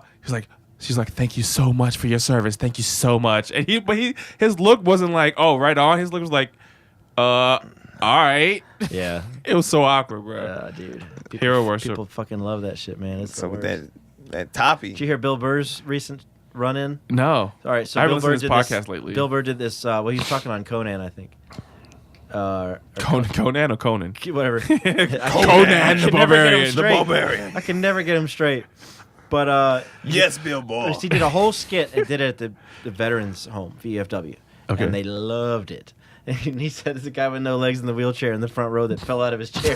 She's like, "Thank you so much for your service. Thank you so much." And his look wasn't like, "Oh, right on." His look was like, all right." Yeah. It was so awkward, bro. Yeah, dude. Hero worship. People fucking love that shit, man. It's So the with worst. that toppy. Did you hear Bill Burr's recent run-in? No. All right, so I haven't Bill Burr listened did to his this, podcast lately. Bill Burr did this. Well, he was talking on Conan, I think. Conan or Conan? Whatever. Conan I the can never get him Barbarian. straight. Barbarian. I can never get him straight. But Yes, Bill Ball. he did a whole skit and did it at the Veterans Home, VFW. Okay. And they loved it. And he said there's a guy with no legs in the wheelchair in the front row that fell out of his chair.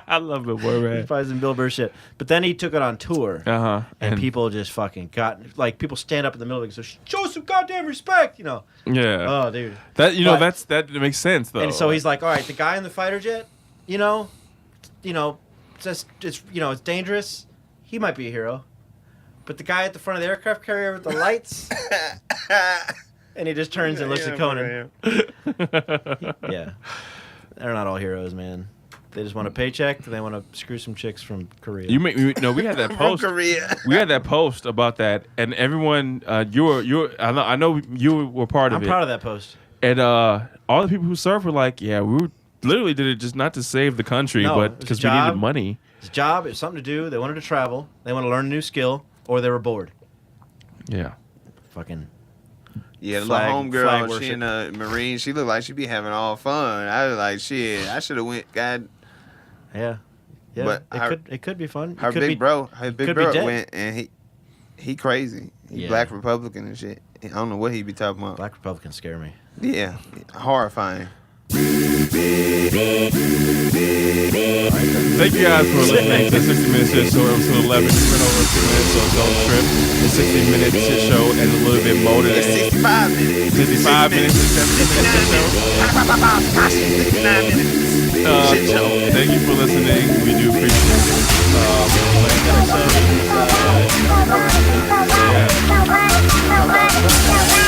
I love Bill Burr, He man. probably some Bill Burr shit. But then he took it on tour. Uh-huh. And people just fucking people stand up in the middle of it and say, "Show some goddamn respect," Yeah. Oh, dude. That But- that makes sense though. And so he's like, "All right, the guy in the fighter jet, it's dangerous. He might be a hero, but the guy at the front of the aircraft carrier with the lights." And he just turns and looks at Conan. Yeah, they're not all heroes, man. They just want a paycheck. They want to screw some chicks from Korea. we had that post. Korea. We had that post about that, and everyone, I know you were part of I'm it. proud of that post. And all the people who served were like, "Yeah, we literally did it just not to save the country, No, but it was a because we needed job. money." His job is something to do. They wanted to travel. They want to learn a new skill, or they were bored. Yeah. Fucking. Yeah, the Flag- little flag homegirl, worship. she in the Marine, she looked like she be having all fun. I was like, shit, I should have went, God. Yeah. Yeah. But it could be fun. Her It could big be, bro could be dead. went, and he crazy. He Yeah. black Republican and shit. I don't know what he be talking about. Black Republicans scare me. Yeah, horrifying. Thank you guys for listening to 60 Minute Shit Show, episode 11. We went over 2 minutes, so don't trip. The 60-minute shit show and a little bit more than It's 65 minutes. 65 minutes. 69 minutes. Shit show. Thank you for listening. We do appreciate it.